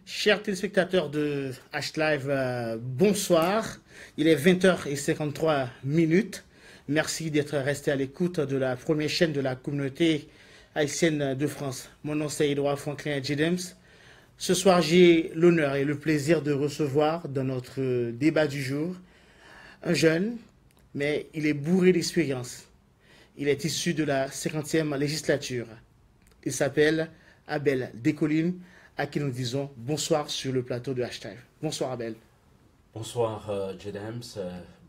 Chers téléspectateurs de H-Live, bonsoir. Il est 20h53. Merci d'être resté à l'écoute de la première chaîne de la communauté haïtienne de France. Mon nom c'est Edouard Franklin James. Ce soir, j'ai l'honneur et le plaisir de recevoir dans notre débat du jour un jeune, mais il est bourré d'expérience. Il est issu de la 50e législature. Il s'appelle Abel Descollines, à qui nous disons bonsoir sur le plateau de H-Live. Bonsoir Abel. Bonsoir James,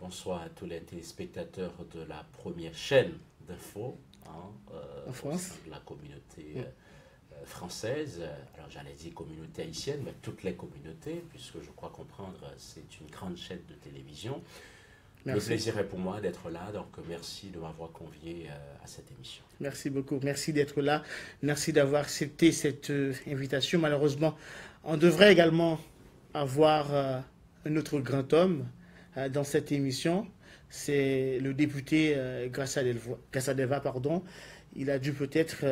bonsoir à tous les téléspectateurs de la première chaîne d'info en France, de la communauté française. Alors j'allais dire communauté haïtienne, mais toutes les communautés, puisque je crois comprendre c'est une grande chaîne de télévision. Merci. Le plaisir est pour moi d'être là, donc merci de m'avoir convié à cette émission. Merci beaucoup, merci d'être là, merci d'avoir accepté cette invitation. Malheureusement, on devrait également avoir un autre grand homme dans cette émission, c'est le député Gassadeva, pardon. Il a dû peut-être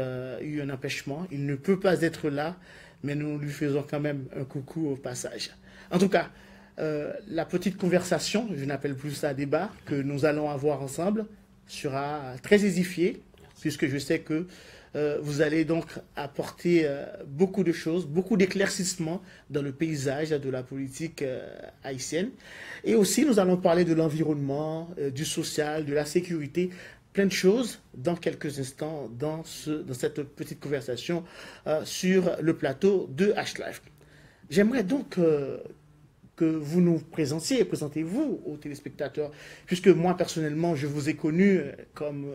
eu un empêchement, il ne peut pas être là, mais nous lui faisons quand même un coucou au passage. En tout cas, la petite conversation, je n'appelle plus ça débat, que nous allons avoir ensemble sera très édifiée, puisque je sais que vous allez donc apporter beaucoup de choses, beaucoup d'éclaircissements dans le paysage de la politique haïtienne. Et aussi, nous allons parler de l'environnement, du social, de la sécurité, plein de choses dans quelques instants dans cette petite conversation sur le plateau de H-Live. J'aimerais donc que vous nous présentez-vous aux téléspectateurs, puisque moi personnellement je vous ai connu comme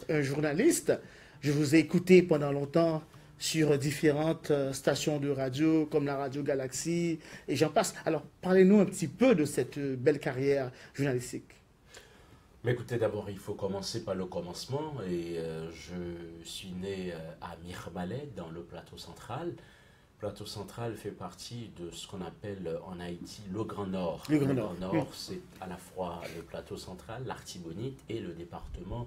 un journaliste. Je vous ai écouté pendant longtemps sur différentes stations de radio comme la Radio Galaxie et j'en passe. Alors parlez-nous un petit peu de cette belle carrière journalistique. Mais écoutez, d'abord il faut commencer par le commencement et je suis né à Mirbalais dans le plateau central. Le plateau central fait partie de ce qu'on appelle en Haïti le Grand Nord. Le Grand Nord, oui. C'est à la fois le plateau central, l'Artibonite et le département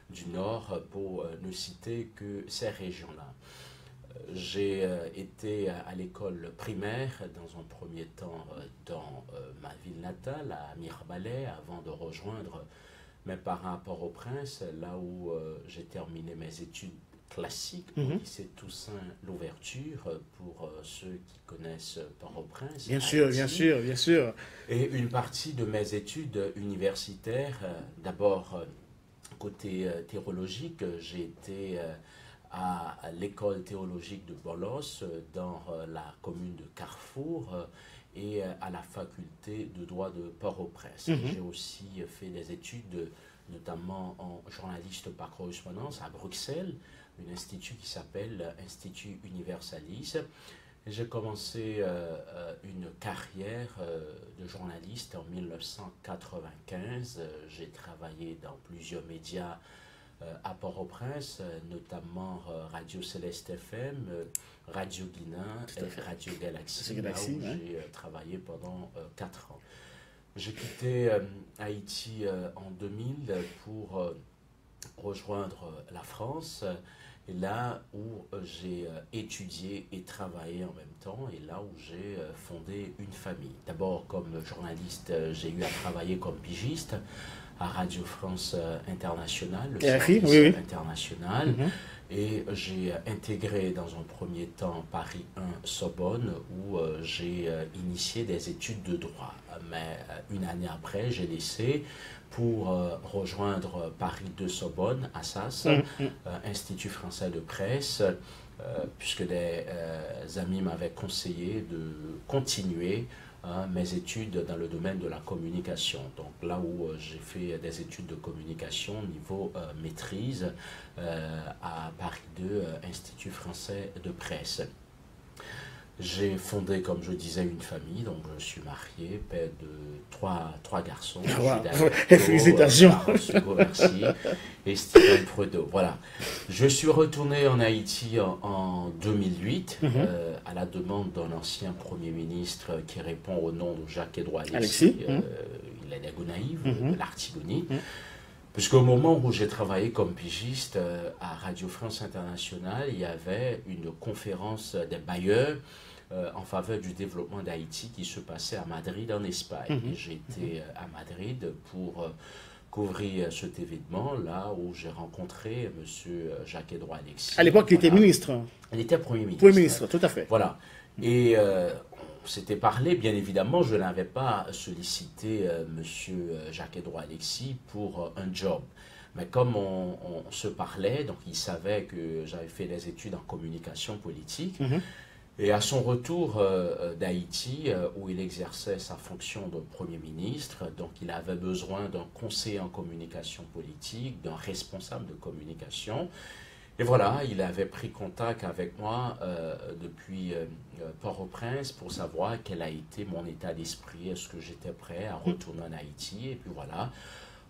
du Nord, pour ne citer que ces régions-là. J'ai été à l'école primaire dans un premier temps dans ma ville natale, à Mirbalais, avant de rejoindre mes parents à Port-au-Prince, là où j'ai terminé mes études classique au lycée Toussaint l'Ouverture, pour ceux qui connaissent Port-au-Prince. Bien sûr, bien sûr, bien sûr. Et une partie de mes études universitaires, d'abord côté théologique, j'ai été à l'école théologique de Bolos, dans la commune de Carrefour, et à la faculté de droit de Port-au-Prince. J'ai aussi fait des études, notamment en journaliste par correspondance à Bruxelles, un institut qui s'appelle Institut Universalis. J'ai commencé une carrière de journaliste en 1995. J'ai travaillé dans plusieurs médias à Port-au-Prince, notamment Radio Céleste FM, Radio Guinan et Radio Galaxie, là où j'ai travaillé pendant 4 ans. J'ai quitté Haïti en 2000 pour rejoindre la France, et là où j'ai étudié et travaillé en même temps, et là où j'ai fondé une famille. D'abord, comme journaliste, j'ai eu à travailler comme pigiste à Radio France Internationale, le service international, et j'ai intégré dans un premier temps Paris 1 Sorbonne, où j'ai initié des études de droit. Mais une année après, j'ai laissé pour rejoindre Paris 2 Sorbonne, Assas, Institut français de presse, puisque des amis m'avaient conseillé de continuer mes études dans le domaine de la communication. Donc là où j'ai fait des études de communication niveau maîtrise à Paris 2, Institut français de presse. J'ai fondé, comme je disais, une famille, donc je suis marié, père de trois garçons. Félicitations. Merci. Et Steven Fredo. Voilà. Je suis retourné en Haïti en 2008, à la demande d'un ancien Premier ministre qui répond au nom de Jacques-Édouard Alexis. Il est des Gonaïves, de l'Artibonite. Puisqu'au moment où j'ai travaillé comme pigiste à Radio France Internationale, il y avait une conférence des bailleurs en faveur du développement d'Haïti qui se passait à Madrid, en Espagne. Et j'ai été à Madrid pour couvrir cet événement, là où j'ai rencontré M. Jacques-Edouard Alexis. À l'époque, il était ministre. Il était Premier ministre. Premier ministre, tout à fait. Voilà. Et on s'était parlé, bien évidemment, je n'avais pas sollicité M. Jacques-Edouard Alexis pour un job. Mais comme on se parlait, donc il savait que j'avais fait des études en communication politique. Et à son retour d'Haïti, où il exerçait sa fonction de Premier ministre, donc il avait besoin d'un conseiller en communication politique, d'un responsable de communication. Et voilà, il avait pris contact avec moi depuis Port-au-Prince pour savoir quel a été mon état d'esprit, est-ce que j'étais prêt à retourner en Haïti. Et puis voilà,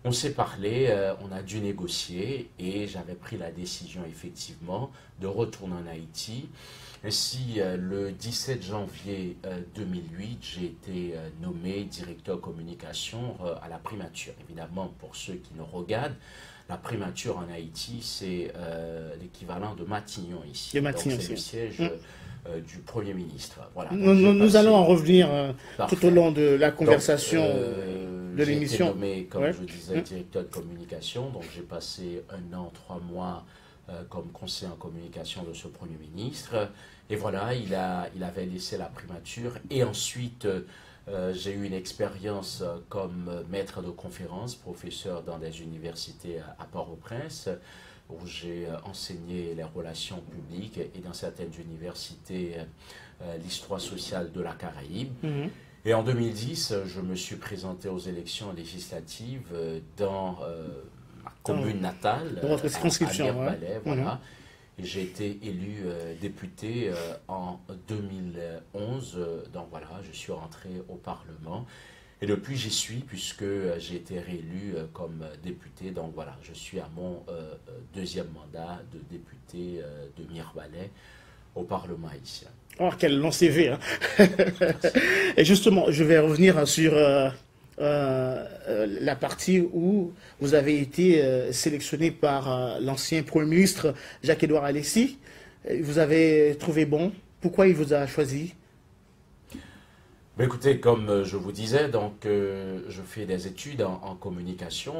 on s'est parlé, on a dû négocier et j'avais pris la décision effectivement de retourner en Haïti. Ainsi, le 17 janvier 2008, j'ai été nommé directeur communication à la primature. Évidemment, pour ceux qui nous regardent, la primature en Haïti, c'est l'équivalent de Matignon ici. De Matignon, c'est le siège du Premier ministre. Voilà. Nous allons en revenir tout au long de la conversation de l'émission. J'ai été nommé, comme je disais, directeur de communication. Donc, j'ai passé 1 an, 3 mois comme conseiller en communication de ce Premier ministre. Et voilà, il avait laissé la primature. Et ensuite, j'ai eu une expérience comme maître de conférence, professeur dans des universités à Port-au-Prince, où j'ai enseigné les relations publiques et dans certaines universités, l'histoire sociale de la Caraïbe. Et en 2010, je me suis présenté aux élections législatives dans ma commune natale, dans votre circonscription, à Mirebalais, voilà. Et j'ai été élu député en 2011. Donc voilà, je suis rentré au Parlement. Et depuis, j'y suis, puisque j'ai été réélu comme député. Donc voilà, je suis à mon 2e mandat de député de Mirebalais au Parlement haïtien. Oh, quel long CV, hein. Et justement, je vais revenir sur la partie où vous avez été sélectionné par l'ancien Premier ministre Jacques-Edouard Alexis. Vous avez trouvé bon. Pourquoi il vous a choisi? Mais écoutez, comme je vous disais, donc je fais des études en communication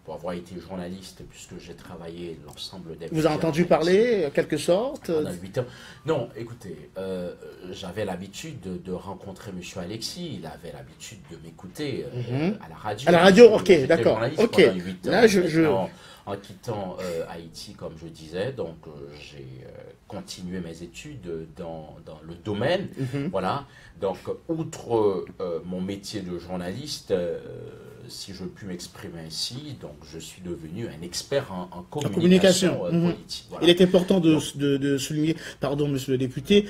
pour avoir été journaliste, puisque j'ai travaillé l'ensemble des... Vous avez entendu parler, en quelque sorte? Pendant 8 ans. Non, écoutez, j'avais l'habitude de rencontrer M. Alexis, il avait l'habitude de m'écouter à la radio. À la radio, ok, d'accord. Ok. Là, en quittant Haïti, comme je disais, donc j'ai continué mes études dans le domaine. Voilà. Donc, outre mon métier de journaliste, si je puis m'exprimer ainsi, donc je suis devenu un expert en communication politique. Voilà. Il est important de souligner, pardon, monsieur le député,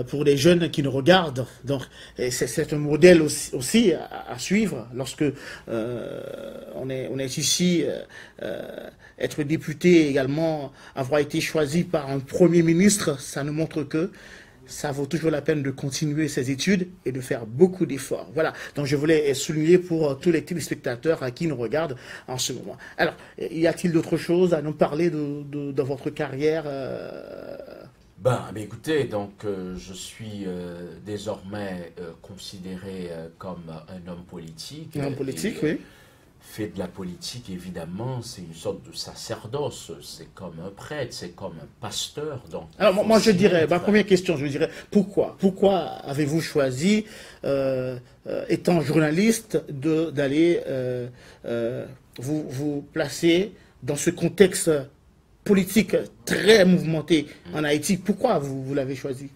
pour les jeunes qui nous regardent. Donc, c'est un modèle aussi à suivre lorsque on est ici. Être député également, avoir été choisi par un Premier ministre, ça nous montre que ça vaut toujours la peine de continuer ses études et de faire beaucoup d'efforts. Voilà, donc je voulais souligner pour tous les téléspectateurs à qui nous regardent en ce moment. Alors, y a-t-il d'autres choses à nous parler de votre carrière Mais écoutez, donc je suis désormais considéré comme un homme politique. Un homme politique, oui. Fait de la politique, évidemment, c'est une sorte de sacerdoce, c'est comme un prêtre, c'est comme un pasteur. Donc, alors moi je dirais, ma première question, je dirais, pourquoi avez-vous choisi, étant journaliste, d'aller vous placer dans ce contexte politique très mouvementé en Haïti? Pourquoi vous l'avez choisi?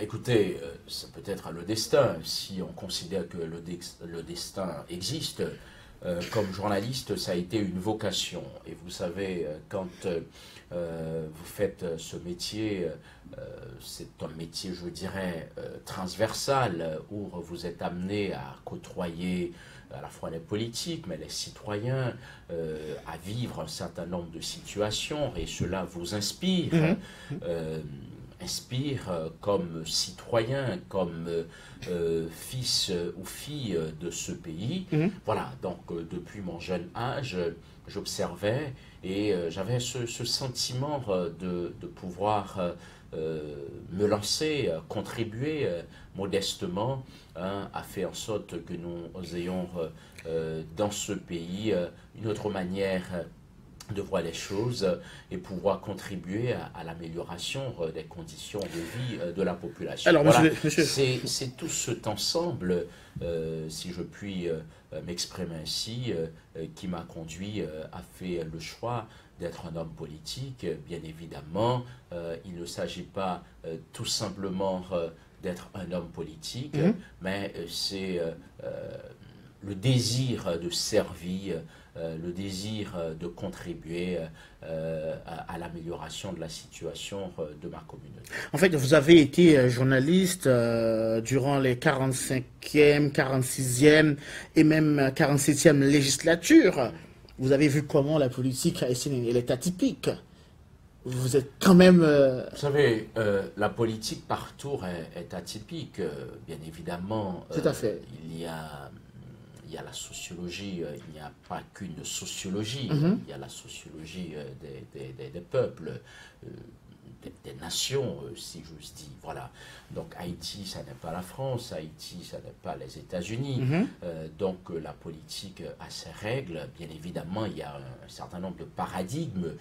Écoutez, c'est peut-être le destin, si on considère que le destin existe. Comme journaliste, ça a été une vocation. Et vous savez, quand vous faites ce métier, c'est un métier, je dirais, transversal, où vous êtes amené à côtoyer à la fois les politiques, mais les citoyens, à vivre un certain nombre de situations, et cela vous inspire. Inspire comme citoyen, comme fils ou fille de ce pays. Voilà, donc depuis mon jeune âge, j'observais et j'avais ce sentiment de pouvoir me lancer, contribuer modestement, hein, à faire en sorte que nous ayons dans ce pays une autre manière de voir les choses et pouvoir contribuer à l'amélioration des conditions de vie de la population. Alors, Voilà, monsieur. c'est tout cet ensemble, si je puis m'exprimer ainsi, qui m'a conduit à faire le choix d'être un homme politique. Bien évidemment, il ne s'agit pas tout simplement d'être un homme politique, mais c'est le désir de servir, le désir de contribuer à l'amélioration de la situation de ma communauté. En fait, vous avez été journaliste durant les 45e, 46e et même 47e législatures. Vous avez vu comment la politique haïtienne elle est atypique. Vous êtes quand même... Vous savez, la politique partout est atypique. Bien évidemment, Tout à fait. il y a la sociologie, il n'y a pas qu'une sociologie, il y a la sociologie des peuples, des nations, si j'ose dire. Voilà. Donc Haïti, ça n'est pas la France, Haïti, ça n'est pas les États-Unis. Donc la politique a ses règles. Bien évidemment, il y a un certain nombre de paradigmes,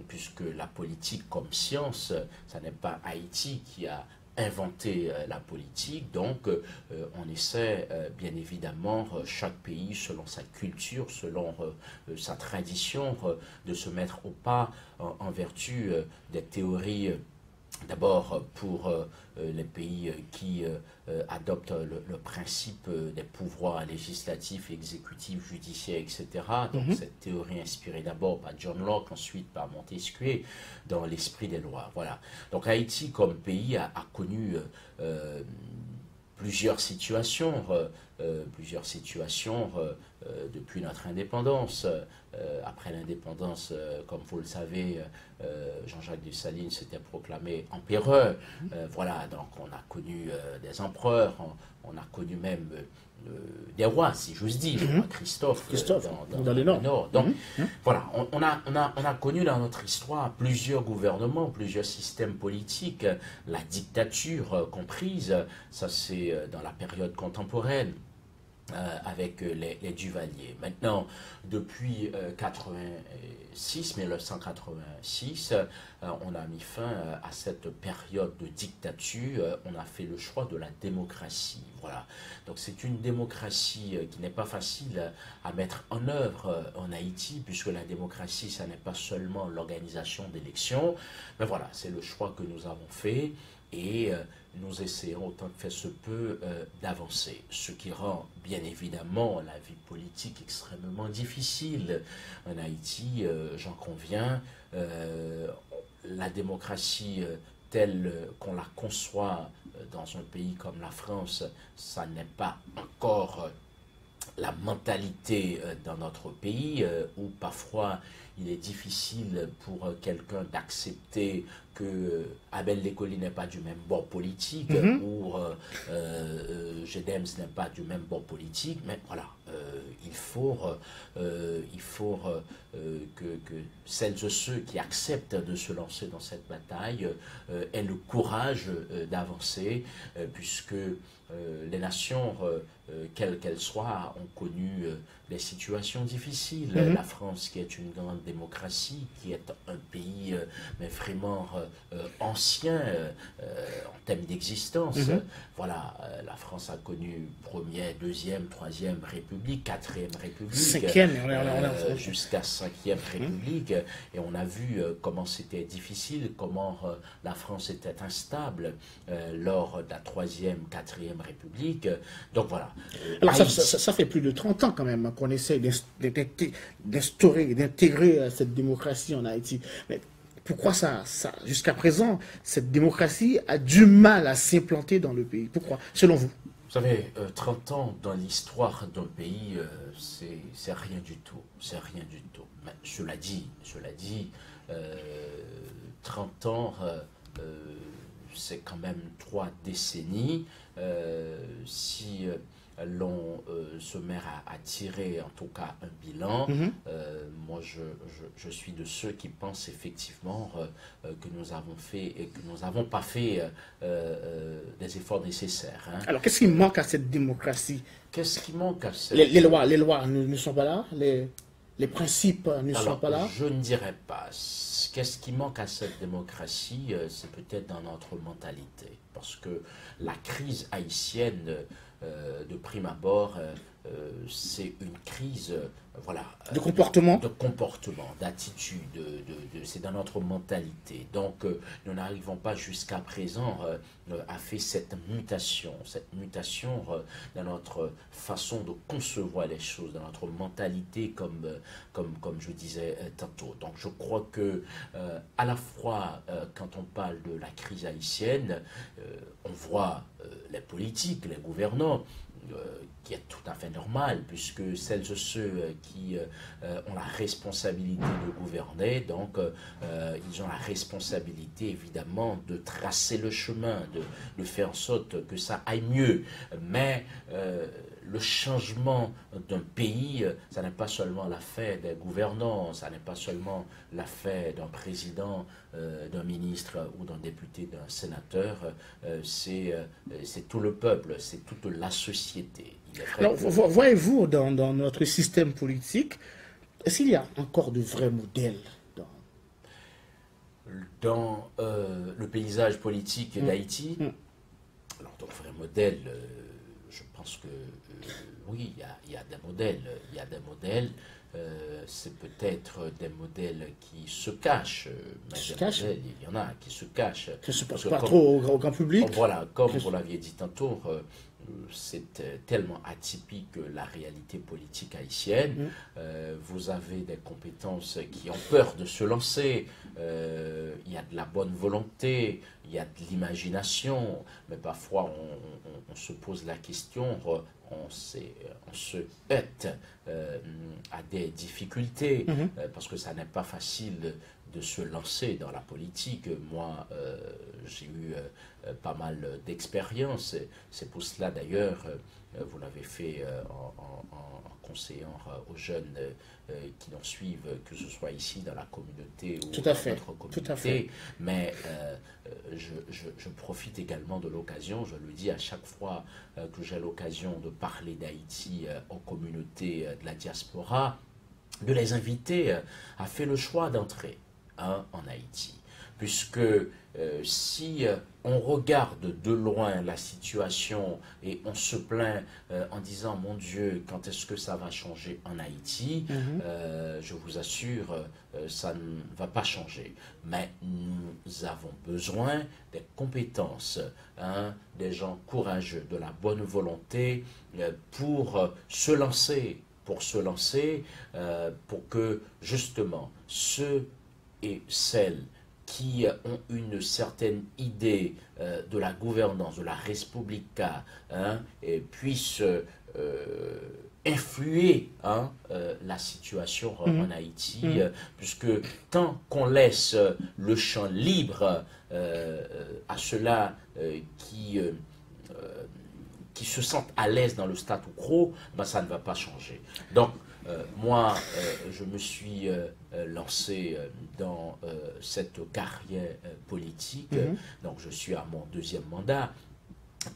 puisque la politique comme science, ça n'est pas Haïti qui a inventé la politique, donc on essaie bien évidemment chaque pays selon sa culture, selon sa tradition, de se mettre au pas en vertu des théories. D'abord pour les pays qui adoptent le principe des pouvoirs législatifs, exécutifs, judiciaires, etc. Donc cette théorie inspirée d'abord par John Locke, ensuite par Montesquieu, dans l'esprit des lois. Voilà. Donc Haïti comme pays a connu plusieurs situations depuis notre indépendance. Après l'indépendance, comme vous le savez, Jean-Jacques Dessalines s'était proclamé empereur. Voilà, donc on a connu des empereurs, on a connu même des rois, si j'ose dire, Christophe dans le Nord. Donc voilà, on a connu dans notre histoire plusieurs gouvernements, plusieurs systèmes politiques, la dictature comprise, ça c'est dans la période contemporaine. Avec les Duvalier. Maintenant, depuis 1986, on a mis fin à cette période de dictature. On a fait le choix de la démocratie. Voilà. Donc c'est une démocratie qui n'est pas facile à mettre en œuvre en Haïti, puisque la démocratie, ça n'est pas seulement l'organisation d'élections, mais voilà, c'est le choix que nous avons fait. Et nous essayons autant que faire se peut d'avancer, ce qui rend bien évidemment la vie politique extrêmement difficile en Haïti, j'en conviens. La démocratie telle qu'on la conçoit dans un pays comme la France, ça n'est pas encore la mentalité dans notre pays, où parfois il est difficile pour quelqu'un d'accepter que Abel Lekoli n'est pas du même bord politique, ou Gedems n'est pas du même bord politique, mais voilà, il faut que celles et ceux qui acceptent de se lancer dans cette bataille aient le courage d'avancer, puisque les nations, quelles qu'elles soient, ont connu des situations difficiles. La France, qui est une grande démocratie, qui est un pays mais vraiment ancien en termes d'existence. Voilà, la France a connu première, deuxième, troisième République, quatrième République, jusqu'à cinquième République, et on a vu comment c'était difficile, comment la France était instable lors de la troisième, quatrième République. Donc voilà. Alors ça fait plus de 30 ans quand même qu'on essaie d'instaurer, d'intégrer cette démocratie en Haïti. Mais pourquoi jusqu'à présent, cette démocratie a du mal à s'implanter dans le pays? Pourquoi, selon vous? Vous savez, 30 ans dans l'histoire d'un pays, c'est rien du tout. C'est rien du tout. Mais cela dit, 30 ans, c'est quand même 3 décennies. Si l'on se met à tirer en tout cas un bilan, moi je suis de ceux qui pensent effectivement que nous avons fait et que nous n'avons pas fait des efforts nécessaires. Hein. Alors, qu'est-ce qui manque à cette démocratie? Qu'est-ce qui manque à cette... Les lois ne sont pas là, les principes ne sont pas là. Je ne dirais pas. Qu'est-ce qui manque à cette démocratie? C'est peut-être dans notre mentalité. Parce que la crise haïtienne, de prime abord, c'est une crise voilà, de comportement, d'attitude, c'est dans notre mentalité. Donc, nous n'arrivons pas jusqu'à présent à faire cette mutation dans notre façon de concevoir les choses, dans notre mentalité, comme je disais tantôt. Donc, je crois que à la fois, quand on parle de la crise haïtienne, on voit les politiques, les gouvernants, qui est tout à fait normal, puisque celles et ceux qui ont la responsabilité de gouverner, donc ils ont la responsabilité évidemment de tracer le chemin, de faire en sorte que ça aille mieux. Mais le changement d'un pays, ça n'est pas seulement l'affaire des gouvernants, ça n'est pas seulement l'affaire d'un président, d'un ministre ou d'un député, d'un sénateur, c'est tout le peuple, c'est toute la société. Alors, voyez-vous dans notre système politique, est-ce qu'il y a encore de vrais modèles dans le paysage politique d'Haïti? Alors, de vrais modèles, je pense que oui, il y a des modèles. Il y a des modèles. C'est peut-être des modèles qui se cachent. Mais il y en a qui se cachent. Qui ne se passent pas trop au grand public. Voilà, comme vous l'aviez dit tantôt, c'est tellement atypique la réalité politique haïtienne. Vous avez des compétences qui ont peur de se lancer. Il y a de la bonne volonté, il y a de l'imagination, mais parfois on se pose la question, on se heurte à des difficultés, parce que ça n'est pas facile de se lancer dans la politique. Moi, j'ai eu pas mal d'expérience. C'est pour cela d'ailleurs, vous l'avez fait en conseillant aux jeunes qui nous suivent, que ce soit ici dans la communauté ou dans notre communauté. Tout à fait. Mais je profite également de l'occasion, je le dis à chaque fois que j'ai l'occasion de parler d'Haïti aux communautés de la diaspora, de les inviter à faire le choix d'entrer en Haïti. Puisque si on regarde de loin la situation et on se plaint en disant « Mon Dieu, quand est-ce que ça va changer en Haïti ?» Je vous assure, ça ne va pas changer. Mais nous avons besoin des compétences, des gens courageux, de la bonne volonté pour se lancer, pour que justement ceux et celles qui ont une certaine idée de la gouvernance, de la Respublica, et puissent influer la situation en Haïti, puisque tant qu'on laisse le champ libre à ceux-là qui se sentent à l'aise dans le statu quo, ben ça ne va pas changer. Donc, moi, je me suis lancé dans cette carrière politique, donc je suis à mon 2e mandat.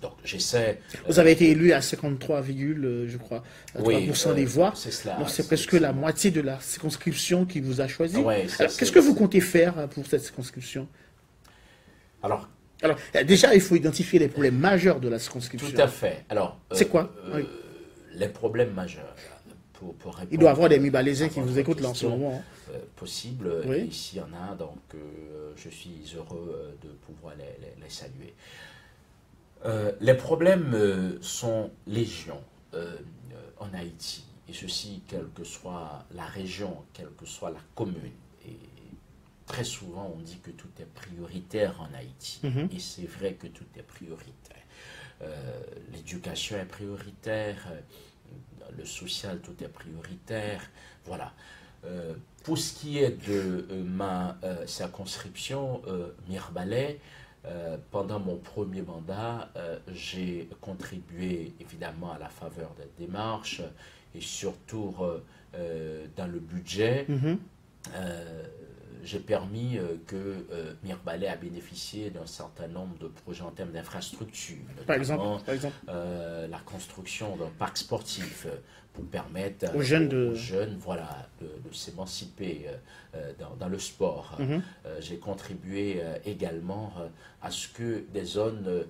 Donc j'essaie... Vous avez été élu à 53, je crois, 3% des voix. C'est cela. Donc c'est presque la moitié de la circonscription qui vous a choisi. Ouais, qu'est-ce que vous comptez faire pour cette circonscription? Alors, déjà, il faut identifier les problèmes majeurs de la circonscription. Tout à fait. Alors, c'est quoi les problèmes majeurs? Il doit y avoir des mi-balaisiens qui vous écoutent là en ce moment. Possible, oui. Et ici il y en a, donc je suis heureux de pouvoir les saluer. Les problèmes sont légion en Haïti, et ceci quelle que soit la région, quelle que soit la commune. Et très souvent on dit que tout est prioritaire en Haïti, et c'est vrai que tout est prioritaire. L'éducation est prioritaire, le social, tout est prioritaire, voilà. Pour ce qui est de ma circonscription, Mirebalais, pendant mon premier mandat, j'ai contribué évidemment à la faveur des démarches et surtout dans le budget. J'ai permis que Mirebalais a bénéficié d'un certain nombre de projets en termes d'infrastructures, Par notamment exemple. La construction d'un parc sportif pour permettre Aux jeunes voilà, de s'émanciper dans le sport. J'ai contribué également à ce que des zones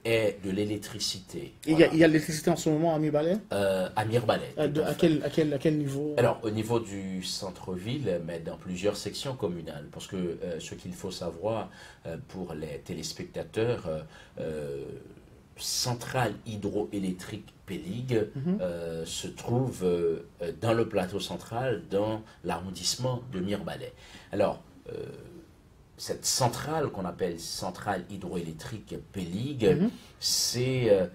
aient de l'électricité. Il y a de l'électricité en ce moment à Mirebalais? À Mirebalais. À quel niveau? Alors, au niveau du centre-ville, mais dans plusieurs sections communales. Parce que ce qu'il faut savoir pour les téléspectateurs, centrale hydroélectrique Péligue se trouve dans le plateau central, dans l'arrondissement de Mirebalais. Alors, cette centrale qu'on appelle centrale hydroélectrique Péligue, c'est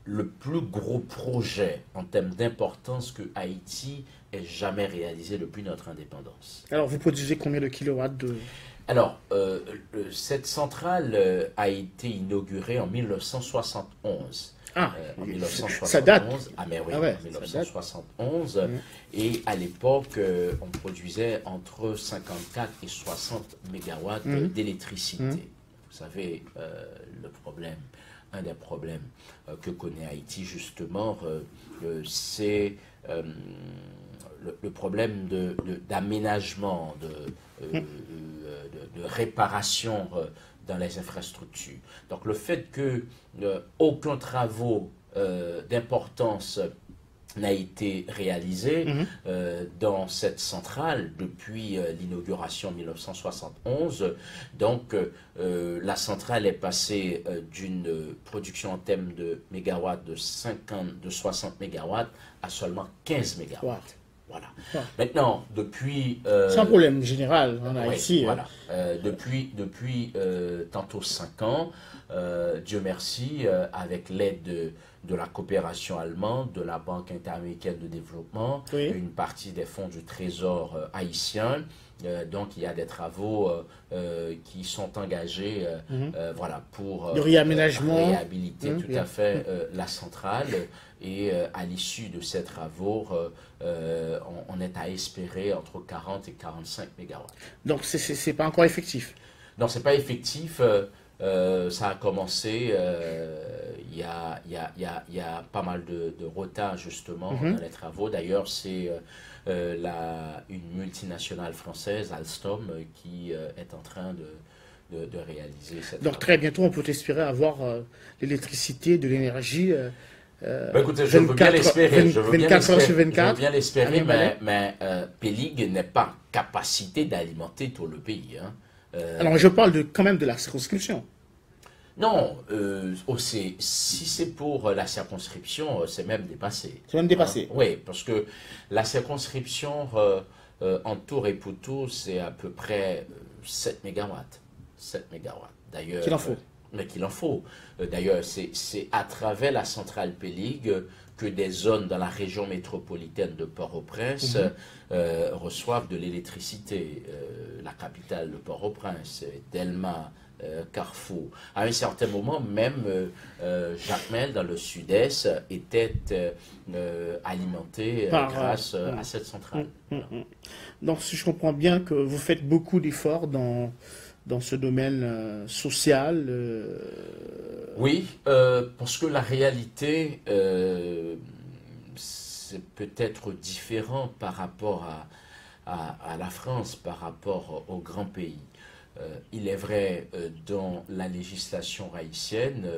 le plus gros projet en termes d'importance que Haïti ait jamais réalisé depuis notre indépendance. Alors, vous produisez combien de kilowatts Alors, cette centrale a été inaugurée en 1971. En 1971. Ça date. Ah, mais oui, Ah ouais, en 1971. Et à l'époque, on produisait entre 54 et 60 mégawatts d'électricité. Vous savez, un des problèmes que connaît Haïti, justement, c'est le problème d'aménagement, de réparation dans les infrastructures. Donc le fait que aucun travaux d'importance n'a été réalisé dans cette centrale depuis l'inauguration en 1971. Donc, la centrale est passée d'une production en termes de mégawatts de 60 mégawatts à seulement 15 mégawatts. Wow. Voilà. Wow. Maintenant, depuis... c'est un problème général en Haïti. Voilà. Depuis tantôt 5 ans, Dieu merci, avec l'aide de la coopération allemande, de la Banque interaméricaine de développement, une partie des fonds du Trésor haïtien. Donc, il y a des travaux qui sont engagés voilà, pour de réaménagement, réhabiliter tout à fait la centrale. Et à l'issue de ces travaux, on est à espérer entre 40 et 45 mégawatts. Donc, c'est pas encore effectif? Non, c'est pas effectif. Ça a commencé, il y a pas mal de retard justement dans les travaux. D'ailleurs, c'est une multinationale française, Alstom, qui est en train de réaliser cette... Donc très bientôt, on peut espérer avoir l'électricité, de l'énergie... écoutez, je veux bien l'espérer. 24 heures sur 24. Je veux bien l'espérer, mais Péligue n'est pas en capacité d'alimenter tout le pays. Alors, je parle quand même de la circonscription. Non, si c'est pour la circonscription, c'est même dépassé. C'est même dépassé. Oui, parce que la circonscription, en tour et pour tour, c'est à peu près 7 mégawatts. 7 mégawatts. D'ailleurs, qu'il en faut. Mais qu'il en faut. D'ailleurs, c'est à travers la centrale Péligue que des zones dans la région métropolitaine de Port-au-Prince reçoivent de l'électricité. La capitale de Port-au-Prince, Delma, Carrefour. À un certain moment, même Jacmel, dans le sud-est, était alimenté grâce à cette centrale. Voilà. Donc, si je comprends bien que vous faites beaucoup d'efforts dans ce domaine social. Oui, parce que la réalité, c'est peut-être différent par rapport à la France, par rapport aux grands pays. Il est vrai, dans la législation haïtienne,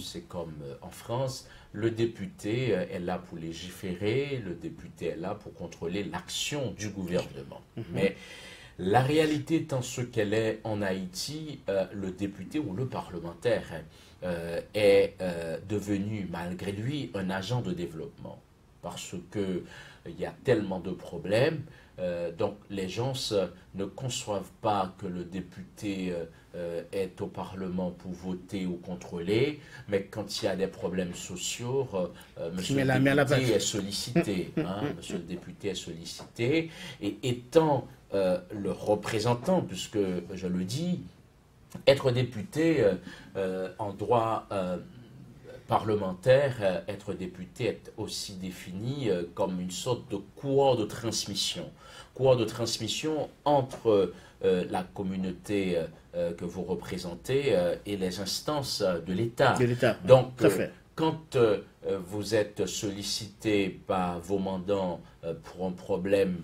c'est comme en France, le député est là pour légiférer, le député est là pour contrôler l'action du gouvernement. Mais la réalité étant ce qu'elle est en Haïti, le député ou le parlementaire est devenu, malgré lui, un agent de développement. Parce qu'il y a tellement de problèmes. Donc les gens ne conçoivent pas que le député est au Parlement pour voter ou contrôler, mais quand il y a des problèmes sociaux, monsieur le député est sollicité. Monsieur le député est sollicité. Et étant le représentant, puisque je le dis, être député en droit parlementaire, être député est aussi défini comme une sorte de courroie de transmission. Courroie de transmission entre la communauté que vous représentez et les instances de l'État. De l'État. Donc, Tout à fait. quand vous êtes sollicité par vos mandants pour un problème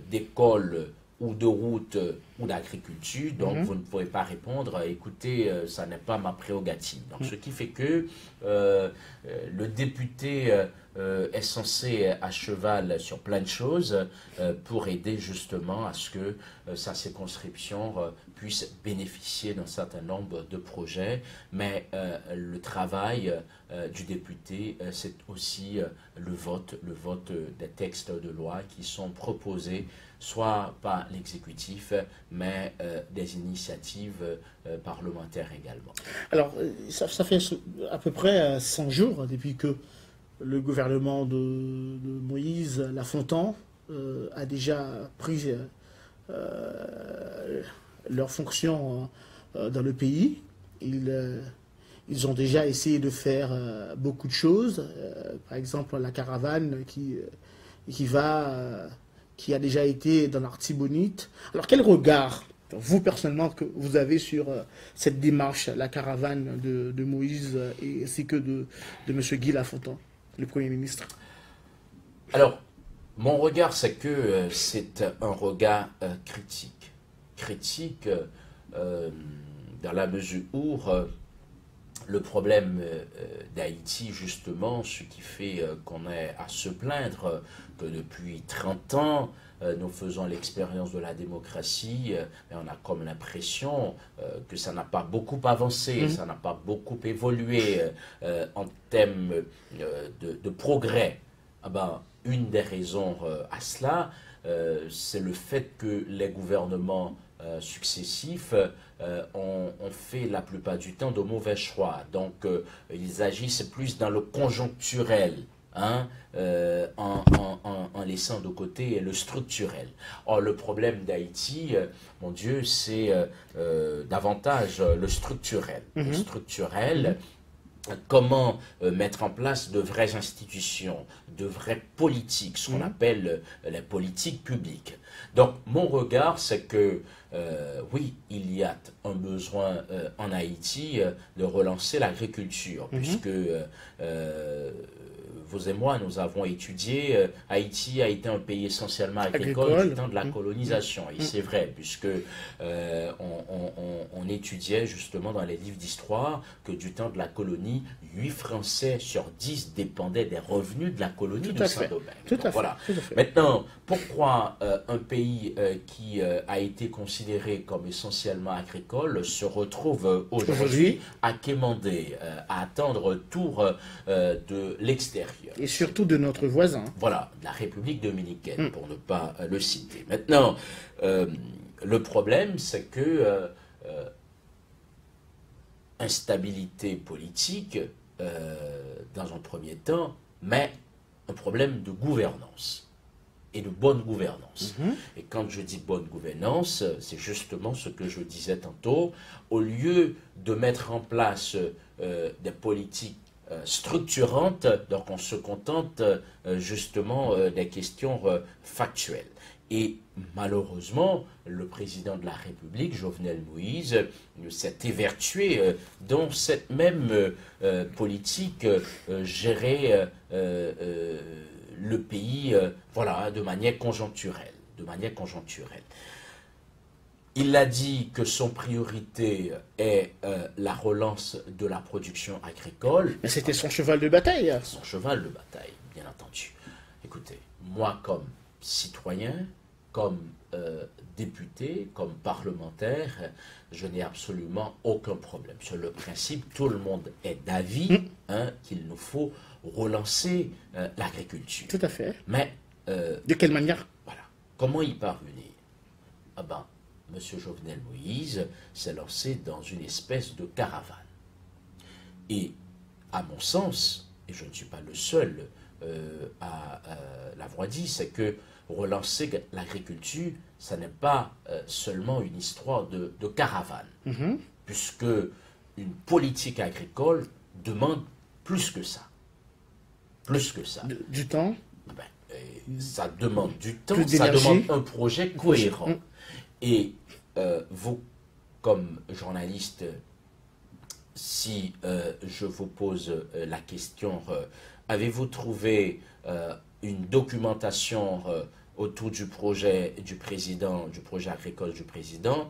d'école ou de route ou d'agriculture, donc vous ne pouvez pas répondre, écoutez, ça n'est pas ma prérogative. Donc, ce qui fait que le député est censé être à cheval sur plein de choses pour aider justement à ce que sa circonscription puisse bénéficier d'un certain nombre de projets. Mais le travail du député, c'est aussi le vote des textes de loi qui sont proposés soit par l'exécutif, mais des initiatives parlementaires également. Alors, ça fait à peu près 100 jours depuis que le gouvernement de Moïse Lafontaine a déjà pris leurs fonctions dans le pays. Ils ont déjà essayé de faire beaucoup de choses. Par exemple, la caravane qui a déjà été dans l'Artibonite. Alors, quel regard, vous personnellement, que vous avez sur cette démarche, la caravane de Moïse ainsi que de M. Guy Lafontaine, le Premier ministre? Alors, mon regard, c'est que c'est un regard critique. Critique dans la mesure où le problème d'Haïti, justement, ce qui fait qu'on est à se plaindre que depuis 30 ans, nous faisons l'expérience de la démocratie, et on a comme l'impression que ça n'a pas beaucoup avancé, ça n'a pas beaucoup évolué en termes de progrès. Ah ben, une des raisons à cela, c'est le fait que les gouvernements successifs ont fait la plupart du temps de mauvais choix. Donc, ils agissent plus dans le conjoncturel, hein, en laissant de côté le structurel. Or, le problème d'Haïti, mon Dieu, c'est davantage le structurel. Le structurel, comment mettre en place de vraies institutions, de vraies politiques, ce qu'on appelle les politiques publiques. Donc, mon regard, c'est que oui, il y a un besoin en Haïti de relancer l'agriculture, puisque vous et moi, nous avons étudié, Haïti a été un pays essentiellement agricole du temps de la colonisation. Et c'est vrai, puisque on étudiait justement dans les livres d'histoire que du temps de la colonie, 8 Français sur 10 dépendaient des revenus de la colonie de Saint-Domingue. Voilà. Maintenant, pourquoi un pays qui a été considéré comme essentiellement agricole se retrouve aujourd'hui à quémander, à attendre tour de l'extérieur? Et surtout de notre voisin. Voilà, la République dominicaine, pour ne pas le citer. Maintenant, le problème, c'est que instabilité politique, dans un premier temps, mais un problème de gouvernance et de bonne gouvernance. Et quand je dis bonne gouvernance, c'est justement ce que je disais tantôt. Au lieu de mettre en place des politiques structurantes, donc on se contente justement des questions factuelles. Et malheureusement, le président de la République, Jovenel Moïse, s'est évertué dans cette même politique gérer le pays voilà, de manière conjoncturelle. Il a dit que son priorité est la relance de la production agricole. Mais c'était son cheval de bataille. Son cheval de bataille, bien entendu. Écoutez, moi comme citoyen, comme député, comme parlementaire, je n'ai absolument aucun problème. Sur le principe, tout le monde est d'avis qu'il nous faut relancer l'agriculture. Tout à fait. Mais de quelle manière? Voilà. Comment y parvenir? Ah ben, M. Jovenel Moïse s'est lancé dans une espèce de caravane. Et, à mon sens, et je ne suis pas le seul à l'avoir dit, c'est que relancer l'agriculture, ça n'est pas seulement une histoire de caravane, puisque une politique agricole demande plus que ça. Plus que ça. Du temps? Ben, ça demande du temps, Plus ça d'énergie. demande un projet cohérent. Et vous, comme journaliste, si je vous pose la question, avez-vous trouvé une documentation autour du projet du président, du projet agricole du président?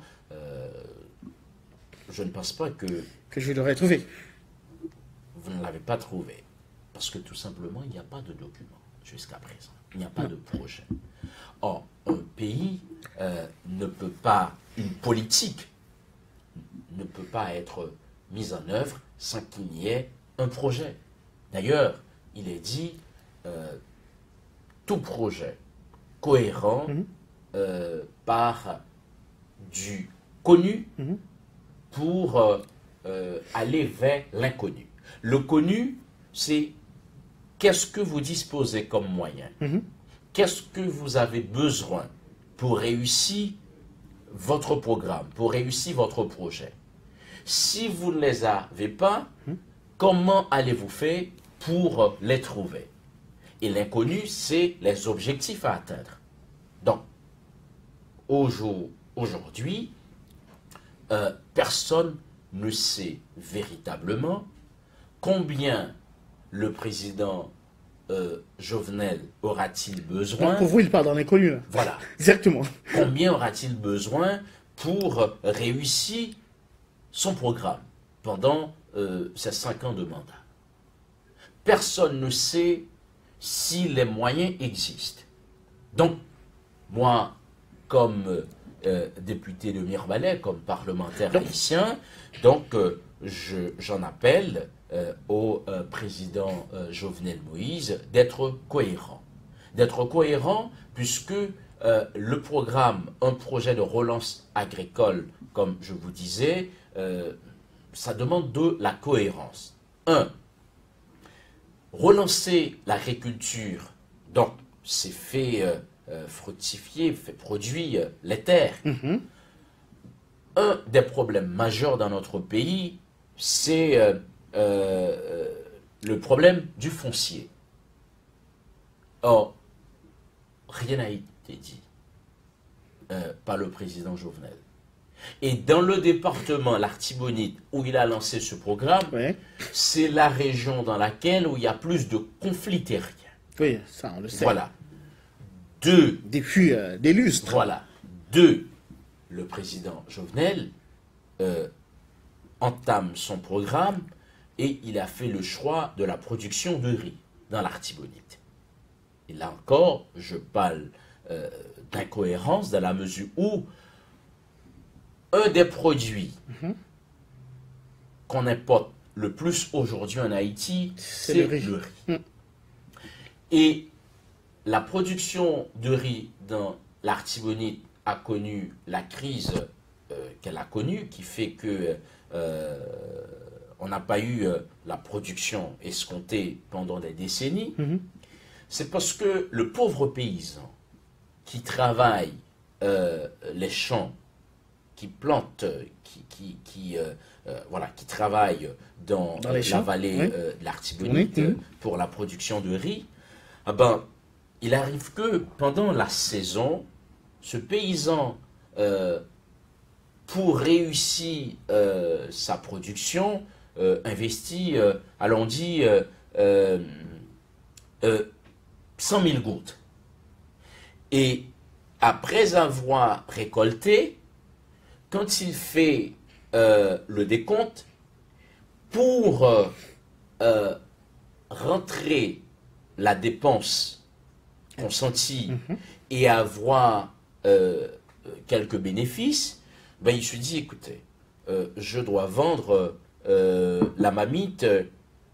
Je ne pense pas que Que je l'aurais trouvé. vous ne l'avez pas trouvé. Parce que tout simplement, il n'y a pas de document jusqu'à présent. Il n'y a pas de projet. Or, un pays ne peut pas, une politique ne peut pas être mise en œuvre sans qu'il n'y ait un projet. D'ailleurs, il est dit, tout projet cohérent part du connu pour aller vers l'inconnu. Le connu, c'est qu'est-ce que vous disposez comme moyen, qu'est-ce que vous avez besoin pour réussir votre programme, pour réussir votre projet. Si vous ne les avez pas, comment allez-vous faire pour les trouver? Et l'inconnu, c'est les objectifs à atteindre. Donc, aujourd'hui, personne ne sait véritablement combien le président Jovenel aura-t-il besoin. Donc pour vous, il part dans l'inconnu, là. Voilà. Exactement. Combien aura-t-il besoin pour réussir son programme pendant ces 5 ans de mandat? Personne ne sait si les moyens existent. Donc, moi, comme député de Mirvalais, comme parlementaire haïtien, donc j'en appelle au président Jovenel Moïse d'être cohérent. D'être cohérent puisque le programme, un projet de relance agricole, comme je vous disais, ça demande de la cohérence. Relancer l'agriculture, donc c'est fait fructifier, fait produire les terres. Un des problèmes majeurs dans notre pays, c'est le problème du foncier. Or, rien n'a été dit par le président Jovenel. Et dans le département, l'Artibonite, où il a lancé ce programme, c'est la région dans laquelle où il y a plus de conflits terriens. Oui, ça on le sait. Voilà. Depuis des lustres. Voilà. Le président Jovenel entame son programme et il a fait le choix de la production de riz dans l'Artibonite. Et là encore, je parle d'incohérence dans la mesure où un des produits qu'on importe le plus aujourd'hui en Haïti, c'est le riz. Et la production de riz dans l'Artibonite a connu la crise qu'elle a connue, qui fait que on n'a pas eu la production escomptée pendant des décennies. C'est parce que le pauvre paysan qui travaille les champs, qui plante, qui travaille dans la vallée de l'Artibonite pour la production de riz, il arrive que pendant la saison, ce paysan, pour réussir sa production, investit, allons dire, 100 000 gouttes. Et après avoir récolté, quand il fait le décompte, pour rentrer la dépense consentie et avoir quelques bénéfices, il se dit, écoutez, je dois vendre la mamite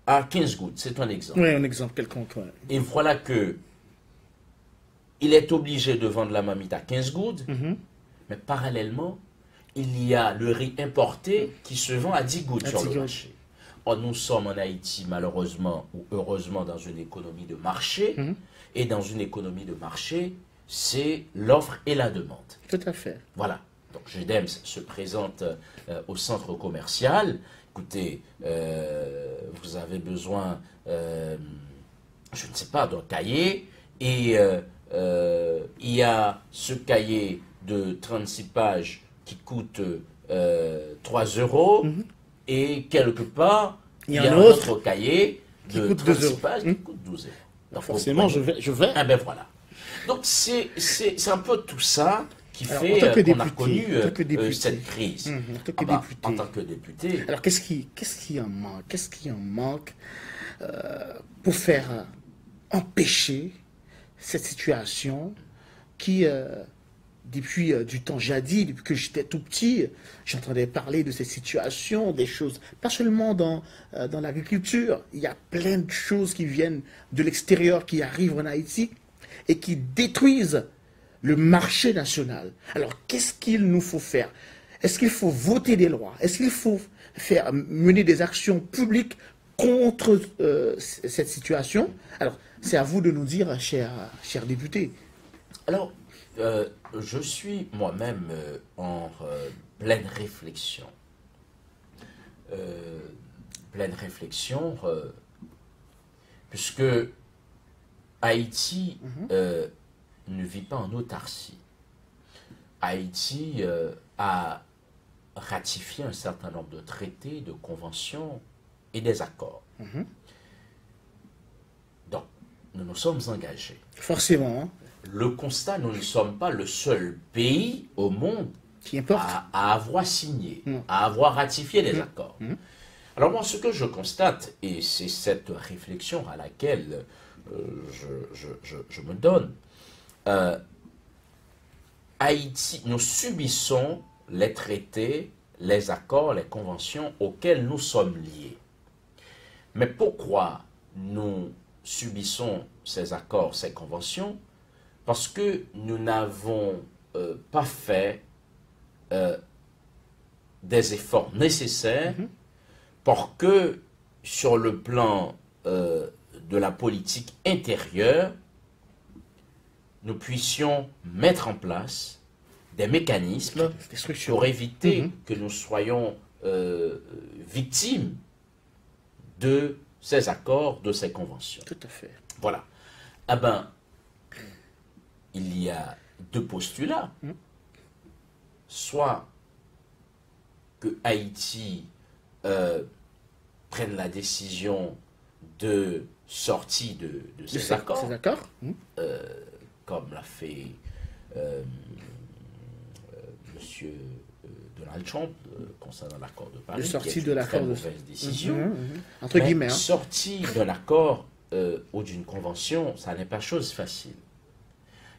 à 15 gouttes, c'est un exemple. Oui, un exemple quelconque. Ouais. Et voilà que il est obligé de vendre la mamite à 15 gouttes, mais parallèlement, il y a le riz importé qui se vend à 10 gouttes sur le marché. Or, nous sommes en Haïti, malheureusement ou heureusement, dans une économie de marché. Et dans une économie de marché, c'est l'offre et la demande. Tout à fait. Voilà. Donc GEDEMS se présente au centre commercial. Écoutez, vous avez besoin, je ne sais pas, d'un cahier. Et il y a ce cahier de 36 pages qui coûte 3 euros. Et quelque part, il y a un autre cahier de 36 pages qui coûte 12 euros. Donc, forcément, je vais. Ah ben voilà. Donc c'est un peu tout ça qui fait qu'on a connu cette crise. En tant que député. Alors qu'est-ce qui en manque? Qu'est-ce qui en manque pour faire empêcher cette situation qui, depuis du temps jadis, depuis que j'étais tout petit, j'entendais parler de cette situation, des choses, pas seulement dans l'agriculture, il y a plein de choses qui viennent de l'extérieur, qui arrivent en Haïti et qui détruisent le marché national. Alors, qu'est-ce qu'il nous faut faire? Est-ce qu'il faut voter des lois? Est-ce qu'il faut mener des actions publiques contre cette situation? Alors, c'est à vous de nous dire, chers députés. Alors, je suis moi-même en pleine réflexion. Puisque Haïti ne vit pas en autarcie. Haïti a ratifié un certain nombre de traités, de conventions et des accords. Donc, nous nous sommes engagés. Forcément. Hein. Le constat, nous ne sommes pas le seul pays au monde à avoir signé, à avoir ratifié les accords. Alors moi, ce que je constate, et c'est cette réflexion à laquelle je me donne, Haïti, nous subissons les traités, les accords, les conventions auxquels nous sommes liés. Mais pourquoi nous subissons ces accords, ces conventions? Parce que nous n'avons pas fait des efforts nécessaires pour que, sur le plan de la politique intérieure, nous puissions mettre en place des mécanismes pour éviter que nous soyons victimes de ces accords, de ces conventions. Tout à fait. Voilà. Ah ben, il y a deux postulats. Soit que Haïti prenne la décision de sortie de ces accords, comme l'a fait Monsieur Donald Trump concernant l'accord de Paris, de sortie de l'accord, très mauvaise décision. Entre guillemets. Mais sortie de l'accord ou d'une convention, ça n'est pas chose facile.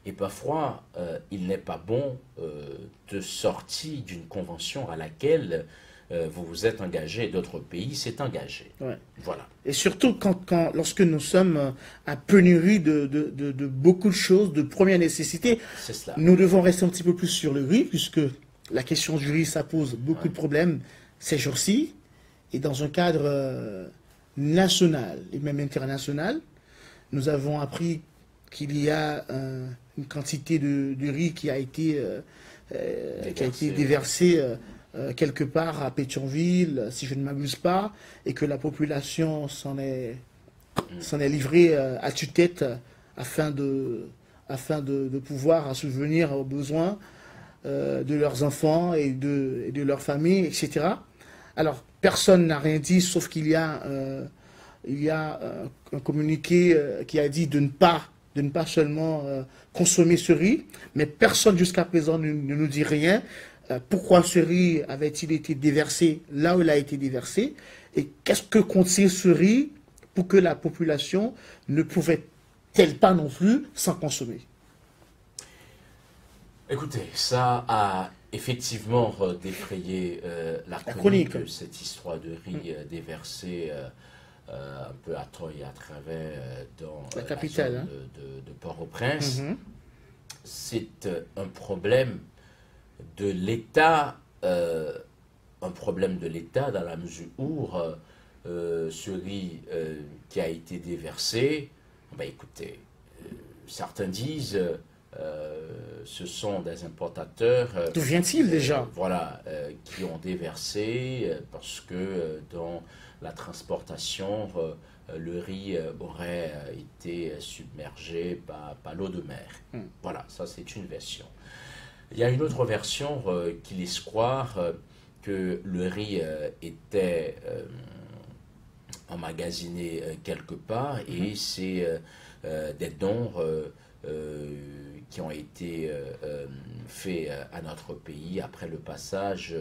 Et parfois, il n'est pas bon de sortir d'une convention à laquelle vous vous êtes engagé et d'autres pays s'est engagé. Ouais. Voilà. Et surtout lorsque nous sommes à pénurie de beaucoup de choses, de première nécessité, nous devons rester un petit peu plus sur le riz, puisque la question du riz, ça pose beaucoup de problèmes ces jours-ci. Et dans un cadre national et même international, nous avons appris qu'il y a une quantité de riz qui a été déversée quelque part à Pétionville, si je ne m'abuse pas, et que la population s'en est livrée à tue-tête afin de pouvoir subvenir aux besoins de leurs enfants et de leurs familles, etc. Alors, personne n'a rien dit, sauf qu'il y a un communiqué qui a dit de ne pas seulement consommer ce riz, mais personne jusqu'à présent ne nous dit rien. Pourquoi ce riz avait-il été déversé là où il a été déversé? Et qu'est-ce que contient ce riz pour que la population ne pouvait-elle pas non plus s'en consommer? Écoutez, ça a effectivement défrayé la chronique, cette histoire de riz déversé un peu à tort et à travers dans la capitale, zone de Port-au-Prince. C'est un problème de l'État, dans la mesure où ce riz qui a été déversé, ben écoutez, certains disent ce sont des importateurs. D'où vient-il déjà? Voilà, qui ont déversé parce que dans la transportation, le riz aurait été submergé par l'eau de mer. Voilà, ça c'est une version. Il y a une autre version qui laisse croire que le riz était emmagasiné quelque part et c'est des dons qui ont été faits à notre pays après le passage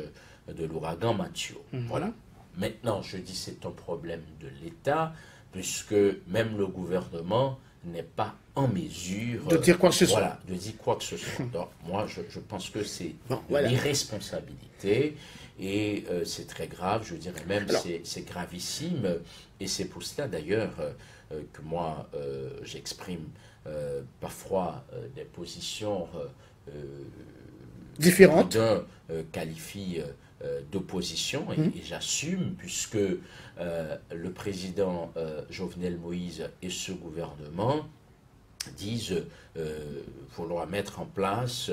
de l'ouragan Mathieu. Voilà. Maintenant, je dis c'est un problème de l'État, puisque même le gouvernement n'est pas en mesure de dire quoi que ce soit. Voilà, de dire quoi que ce soit. Donc, moi, je pense que c'est voilà. l'irresponsabilité et c'est très grave, je dirais même c'est gravissime. Et c'est pour cela d'ailleurs que moi j'exprime parfois des positions différentes d'un qualifie d'opposition et j'assume puisque le président Jovenel Moïse et ce gouvernement disent vouloir mettre en place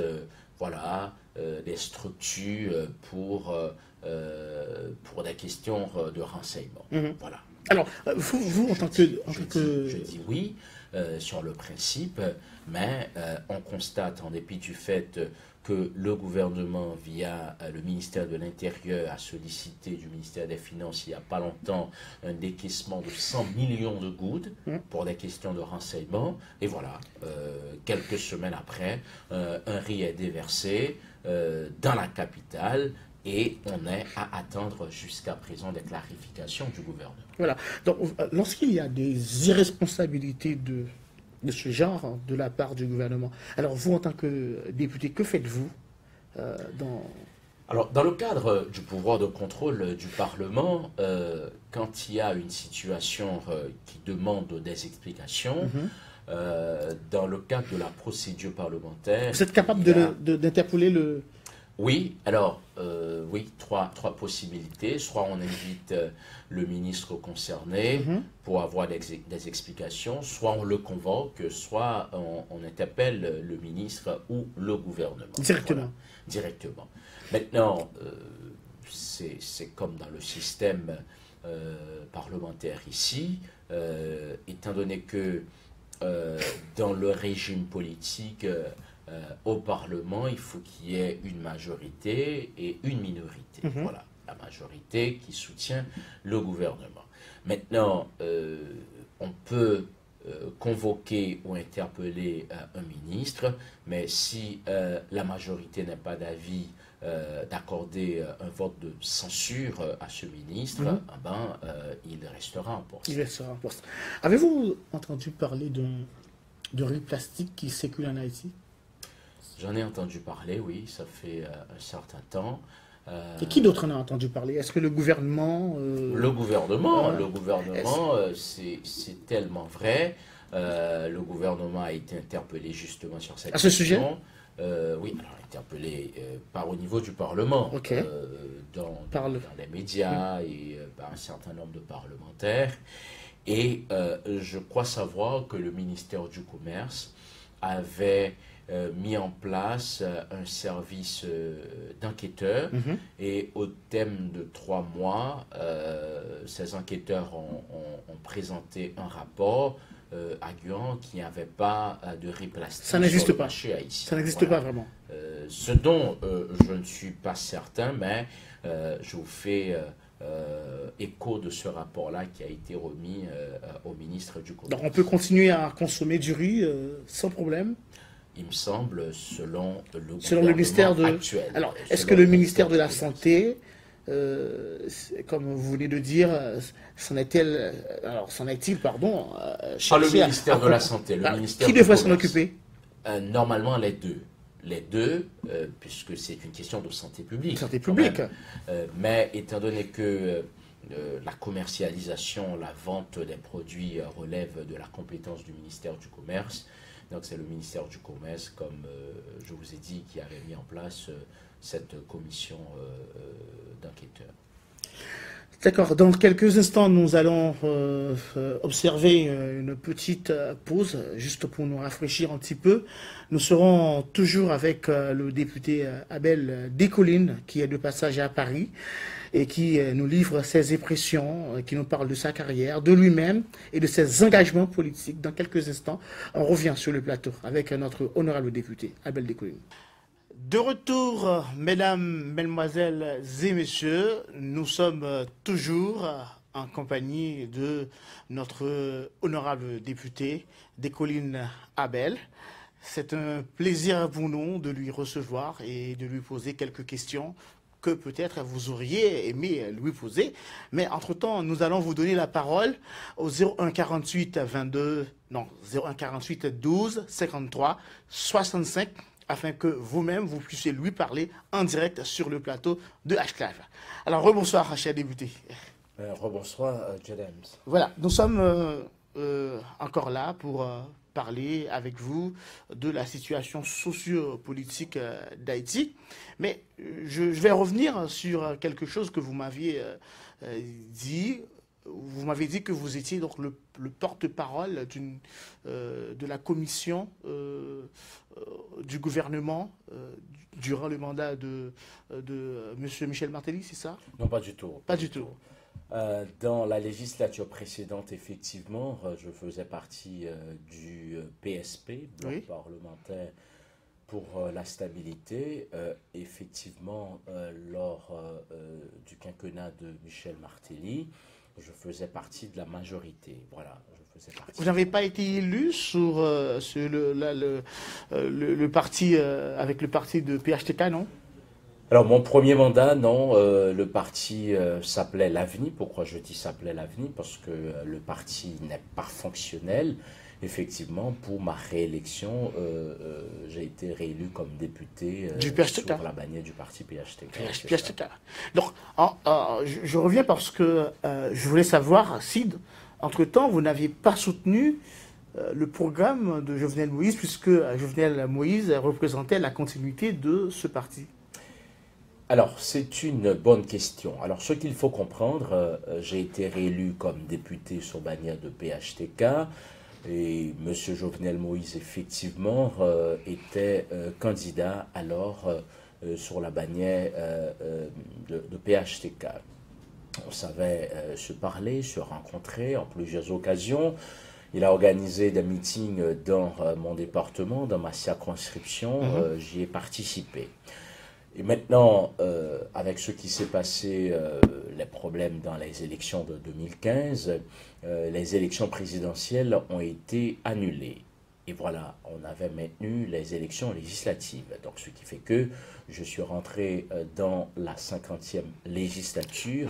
voilà, des structures pour des questions de renseignement. Voilà. Alors, vous en tant que... Je dis oui sur le principe, mais on constate en dépit du fait que le gouvernement, via le ministère de l'Intérieur, a sollicité du ministère des Finances il n'y a pas longtemps un décaissement de 100 millions de gouttes pour des questions de renseignement. Et voilà, quelques semaines après, un riz est déversé dans la capitale et on est à attendre jusqu'à présent des clarifications du gouvernement. Voilà. Donc, lorsqu'il y a des irresponsabilités de ce genre de la part du gouvernement, alors vous, en tant que député, que faites-vous Alors, dans le cadre du pouvoir de contrôle du Parlement, quand il y a une situation qui demande des explications, dans le cadre de la procédure parlementaire... Vous êtes capable d'interpeller le... Oui, alors, oui, trois possibilités. Soit on invite le ministre concerné pour avoir des explications, soit on le convoque, soit on interpelle le ministre ou le gouvernement. Directement. Voilà, directement. Maintenant, c'est comme dans le système parlementaire ici, étant donné que dans le régime politique... au Parlement, il faut qu'il y ait une majorité et une minorité. Voilà, la majorité qui soutient le gouvernement. Maintenant, on peut convoquer ou interpeller un ministre, mais si la majorité n'a pas d'avis d'accorder un vote de censure à ce ministre, il restera en poste. Il restera en poste. Avez-vous entendu parler de riz plastique qui circule en Haïti? J'en ai entendu parler, oui, ça fait un certain temps. Et qui d'autre en a entendu parler? Est-ce que le gouvernement... Le gouvernement, c'est tellement vrai. Le gouvernement a été interpellé justement sur cette question. À ce sujet? Oui, alors interpellé par au niveau du Parlement, dans les médias et par un certain nombre de parlementaires. Et je crois savoir que le ministère du Commerce avait... mis en place un service d'enquêteurs et au thème de 3 mois, ces enquêteurs ont présenté un rapport arguant qu'il n'y avait pas de riz plastique. Ça n'existe pas. Haïtien. Ça n'existe pas vraiment. Ce dont je ne suis pas certain, mais je vous fais écho de ce rapport-là qui a été remis au ministre du Commerce. Donc on peut continuer à consommer du riz sans problème? Il me semble, selon le ministère actuel. Alors, est-ce que le ministère de la Santé, comme vous venez de dire, s'en est-il, pardon, le ministère de la Santé. Le ministère qui devrait s'en occuper? Normalement, les deux. Les deux, puisque c'est une question de santé publique. Santé publique. Mais étant donné que la commercialisation, la vente des produits relève de la compétence du ministère du Commerce, donc c'est le ministère du Commerce, comme je vous ai dit, qui avait mis en place cette commission d'enquêteurs. D'accord, dans quelques instants, nous allons observer une petite pause, juste pour nous rafraîchir un petit peu. Nous serons toujours avec le député Abel Descollines, qui est de passage à Paris et qui nous livre ses impressions, qui nous parle de sa carrière, de lui-même et de ses engagements politiques. Dans quelques instants, on revient sur le plateau avec notre honorable député Abel Descollines. De retour, mesdames, mesdemoiselles et messieurs, nous sommes toujours en compagnie de notre honorable député Descollines Abel. C'est un plaisir pour nous de lui recevoir et de lui poser quelques questions que peut-être vous auriez aimé lui poser. Mais entre-temps, nous allons vous donner la parole au 01 48 22, non, 01 48 12 53 65 afin que vous-même, vous puissiez lui parler en direct sur le plateau de HCLAV. Alors, rebonsoir, cher député. Rebonsoir, James. Voilà, nous sommes encore là pour parler avec vous de la situation socio-politique d'Haïti. Mais je vais revenir sur quelque chose que vous m'aviez dit. Vous m'avez dit que vous étiez donc le porte-parole de la commission du gouvernement durant le mandat de M. Michel Martelly, c'est ça? Non, pas du tout. Pas du tout. Dans la législature précédente, effectivement, je faisais partie du PSP, bloc Oui. parlementaire pour la stabilité. Effectivement, lors du quinquennat de Michel Martelly, je faisais partie de la majorité. Voilà, je faisais partie. Vous n'avez pas été élu sur le parti, avec le parti de PHTK, non? Alors, mon premier mandat, non, le parti s'appelait l'AVNI. Pourquoi je dis s'appelait l'AVNI? Parce que le parti n'est pas fonctionnel. Effectivement, pour ma réélection, j'ai été réélu comme député Du PHTK. sur la bannière du parti PHTK. PHTK. Donc, je reviens parce que je voulais savoir si, entre-temps, vous n'aviez pas soutenu le programme de Jovenel Moïse, puisque Jovenel Moïse représentait la continuité de ce parti. Alors, c'est une bonne question. Alors, ce qu'il faut comprendre, j'ai été réélu comme député sur bannière de PHTK et M. Jovenel Moïse, effectivement, était candidat alors sur la bannière de PHTK. On savait se parler, se rencontrer en plusieurs occasions. Il a organisé des meetings dans mon département, dans ma circonscription. J'y ai participé. Et maintenant, avec ce qui s'est passé, les problèmes dans les élections de 2015, les élections présidentielles ont été annulées. Et voilà, on avait maintenu les élections législatives. Donc, ce qui fait que je suis rentré dans la 50e législature,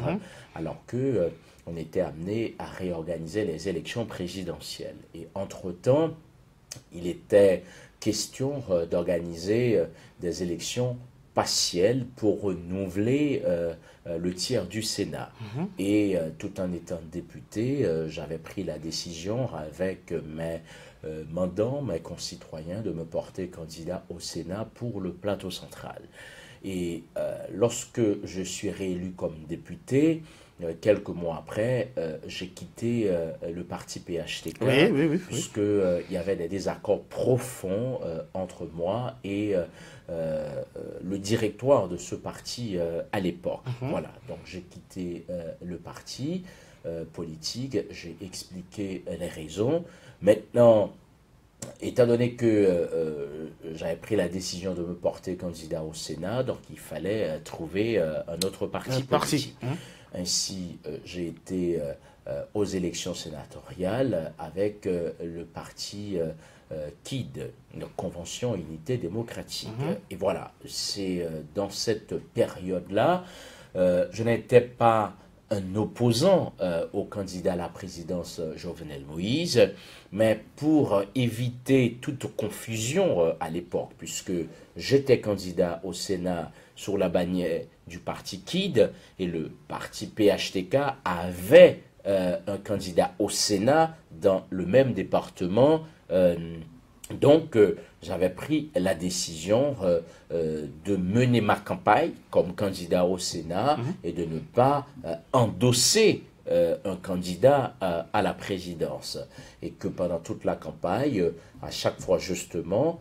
alors que on était amené à réorganiser les élections présidentielles. Et entre-temps, il était question d'organiser des élections partielle pour renouveler le tiers du Sénat. Et tout en étant député, j'avais pris la décision avec mes mandants, mes concitoyens, de me porter candidat au Sénat pour le plateau central. Et lorsque je suis réélu comme député, quelques mois après, j'ai quitté le parti PHTK, puisqu'il y avait des désaccords profonds entre moi et le directoire de ce parti à l'époque. Voilà, donc j'ai quitté le parti politique, j'ai expliqué les raisons. Maintenant, étant donné que j'avais pris la décision de me porter candidat au Sénat, donc il fallait trouver un autre parti politique. Ainsi, j'ai été aux élections sénatoriales avec le parti KID, donc Convention Unité Démocratique. Et voilà, c'est dans cette période-là, je n'étais pas un opposant au candidat à la présidence Jovenel Moïse, mais pour éviter toute confusion à l'époque, puisque j'étais candidat au Sénat sur la bannière du parti KID et le parti PHTK avait un candidat au Sénat dans le même département Donc, j'avais pris la décision de mener ma campagne comme candidat au Sénat et de ne pas endosser un candidat à la présidence. Et que pendant toute la campagne, à chaque fois justement,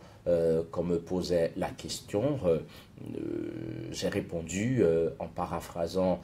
qu'on me posait la question, j'ai répondu en paraphrasant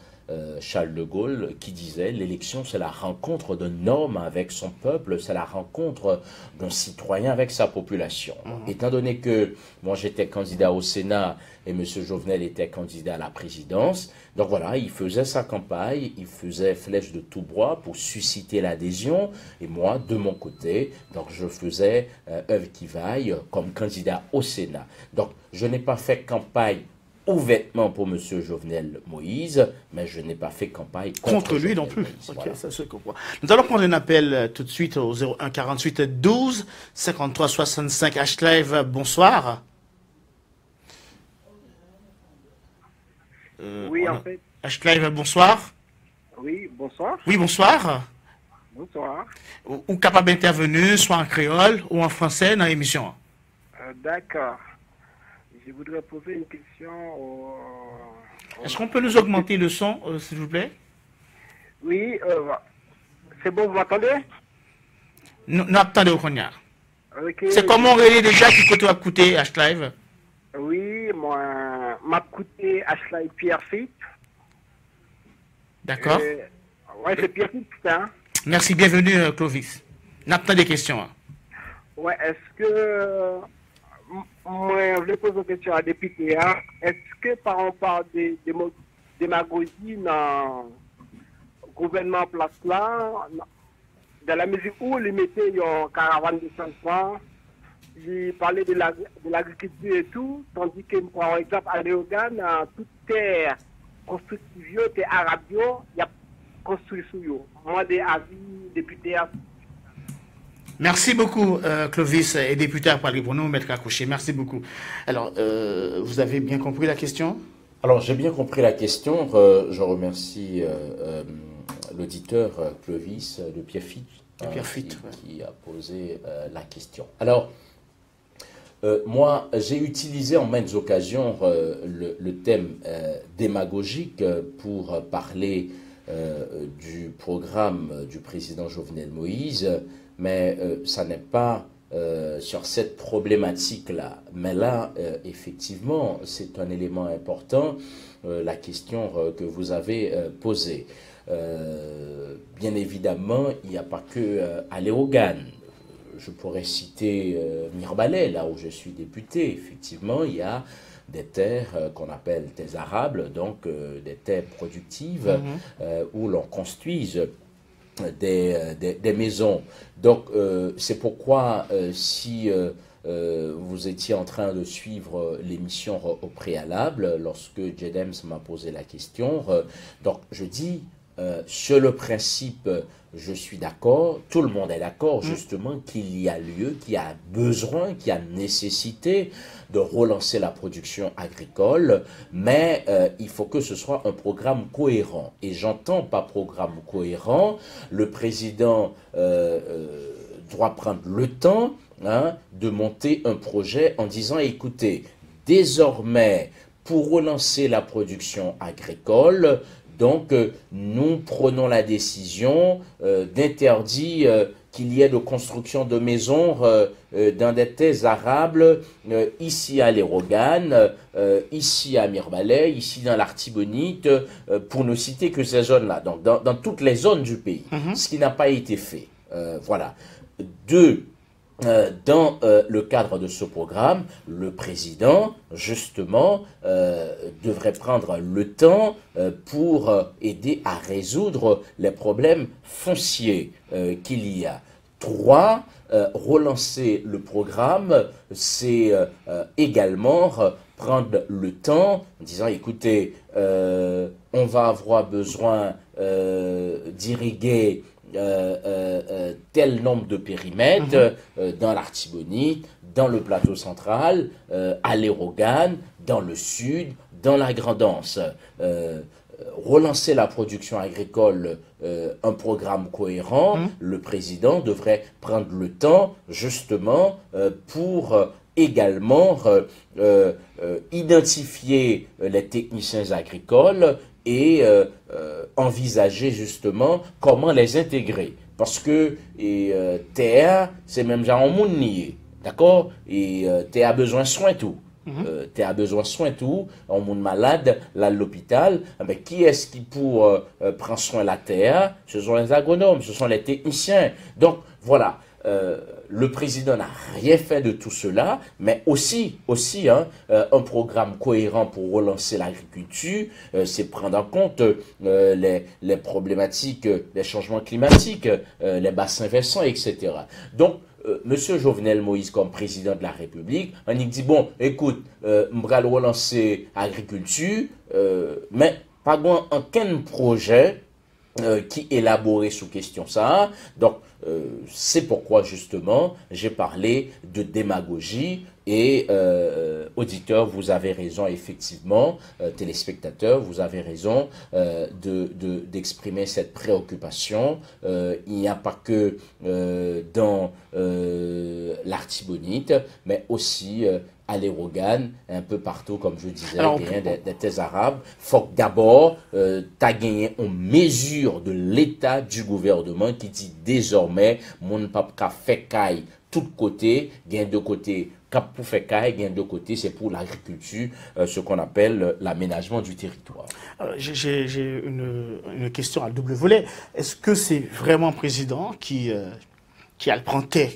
Charles de Gaulle qui disait l'élection c'est la rencontre d'un homme avec son peuple, c'est la rencontre d'un citoyen avec sa population. Étant donné que moi j'étais candidat au Sénat et M. Jovenel était candidat à la présidence, donc voilà, il faisait sa campagne, il faisait flèche de tout bois pour susciter l'adhésion et moi de mon côté, donc je faisais œuvre qui vaille comme candidat au Sénat. Donc je n'ai pas fait campagne ouvertement pour M. Jovenel Moïse, mais je n'ai pas fait campagne contre lui non plus. Okay, voilà. Ça se comprend. Nous allons prendre un appel tout de suite au 01 48 12 53 65 H-Live. Bonsoir. Oui, en fait. H-Live, bonsoir. Oui, bonsoir. Oui, bonsoir. Bonsoir. Ou capable d'intervenir, soit en créole ou en français dans l'émission. D'accord. Je voudrais poser une question Est-ce qu'on peut nous augmenter le son, s'il vous plaît? Oui, c'est bon, vous m'entendez? Nous attendons qu'on y a. Okay. C'est comment on relève déjà qui peut te coûter H-Live? Oui, moi, m'a coûté H-Live Pierre Fit. D'accord. Ouais, c'est Pierre Fit, hein? Merci, bienvenue, Clovis. Nous attendons des questions. Hein. Ouais, est-ce que... Moi, je voulais poser une question à la députée. Hein. Est-ce que, par exemple, on parle de démagogie dans le gouvernement place là, dans la mesure où ils mettaient une caravane de changement, ils parlaient de l'agriculture et tout, tandis que, par exemple, à Léogane, toute terre constructive, terre arabe, il y a construit sous eux. Moi, des avis députés. Merci beaucoup, Clovis, et député à parler pour nous, Maître Accouché. Merci beaucoup. Alors, vous avez bien compris la question? Alors, j'ai bien compris la question. Je remercie l'auditeur Clovis de Pierrefitte qui a posé la question. Alors, moi, j'ai utilisé en maintes occasions le thème démagogique pour parler du programme du président Jovenel Moïse, mais ça n'est pas sur cette problématique-là. Mais là, effectivement, c'est un élément important, la question que vous avez posée. Bien évidemment, il n'y a pas que à Léogane. Je pourrais citer Mirbalais, là où je suis député. Effectivement, il y a des terres qu'on appelle terres arables, donc des terres productives où l'on construise des maisons. Donc, c'est pourquoi si vous étiez en train de suivre l'émission au préalable, lorsque Jedems m'a posé la question, donc je dis, sur le principe, je suis d'accord, tout le monde est d'accord justement qu'il y a lieu, qu'il y a besoin, qu'il y a nécessité de relancer la production agricole, mais il faut que ce soit un programme cohérent. Et j'entends par programme cohérent, le président doit prendre le temps de monter un projet en disant, écoutez, désormais, pour relancer la production agricole, donc, nous prenons la décision d'interdire qu'il y ait de construction de maisons dans des terres arables, ici à Léogane, ici à Mirbalais, ici dans l'Artibonite, pour ne citer que ces zones-là, donc dans toutes les zones du pays, ce qui n'a pas été fait. Voilà. Deux, dans le cadre de ce programme, le président, justement, devrait prendre le temps pour aider à résoudre les problèmes fonciers qu'il y a. Trois, relancer le programme, c'est également prendre le temps en disant, écoutez, on va avoir besoin d'irriguer tel nombre de périmètres dans l'Artibonite, dans le plateau central, à Léogane, dans le sud, dans la Grand'Anse. relancer la production agricole, un programme cohérent, le président devrait prendre le temps justement pour également identifier les techniciens agricoles et envisager justement comment les intégrer. Parce que TEA, c'est même genre un monde nié, d'accord? Et TEA a besoin de soins tout. Tu as besoin de soins tout, on monde malade, là à l'hôpital, mais qui est-ce qui pour prendre soin de la terre? Ce sont les agronomes, ce sont les techniciens. Donc voilà, le président n'a rien fait de tout cela, mais aussi un programme cohérent pour relancer l'agriculture, c'est prendre en compte les problématiques, les changements climatiques, les bassins versants, etc. Donc, Monsieur Jovenel Moïse comme président de la République, on y dit, bon, écoute, on va relancer l'agriculture, mais pas aucun projet qui élaboré sous question ça. Donc, c'est pourquoi justement, j'ai parlé de démagogie et auditeurs, vous avez raison effectivement, téléspectateurs, vous avez raison d'exprimer cette préoccupation. Il n'y a pas que dans l'Artibonite, mais aussi à l'Erogan, un peu partout, comme je disais, des thèses arabes. Faut que d'abord, tu as gagné une mesure de l'État du gouvernement qui dit désormais, mon papa fait caille tout côté, gain de côté, cap pour faire caille, gain de côté, c'est pour l'agriculture, ce qu'on appelle l'aménagement du territoire. J'ai une question à double volet. Est-ce que c'est vraiment le président qui a le printemps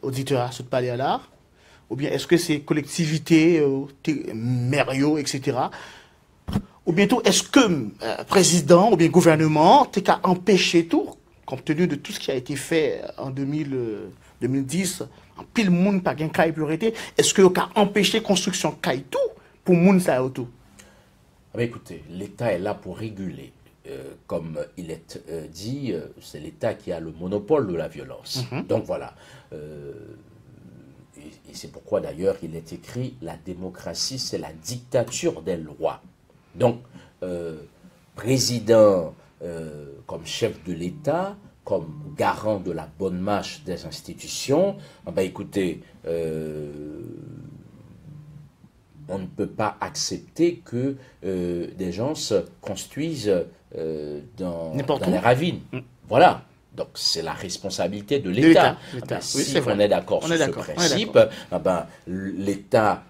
auditeur à ce palais à l'art? Ou bien est-ce que c'est collectivité, mériaux, etc. Ou bientôt, est-ce que président ou bien gouvernement t'es qu'à empêcher tout, compte tenu de tout ce qui a été fait en 2010, en pile monde pas gain caille priorité, est-ce que qu'à empêcher construction caille tout pour monde ça tout? Écoutez, l'État est là pour réguler. Comme il est dit, c'est l'État qui a le monopole de la violence. Donc voilà. Et c'est pourquoi d'ailleurs il est écrit la démocratie c'est la dictature des lois. Donc président comme chef de l'État, comme garant de la bonne marche des institutions, écoutez, on ne peut pas accepter que des gens se construisent dans les ravines. Voilà. Donc, c'est la responsabilité de l'État. Si on est d'accord sur ce principe, l'État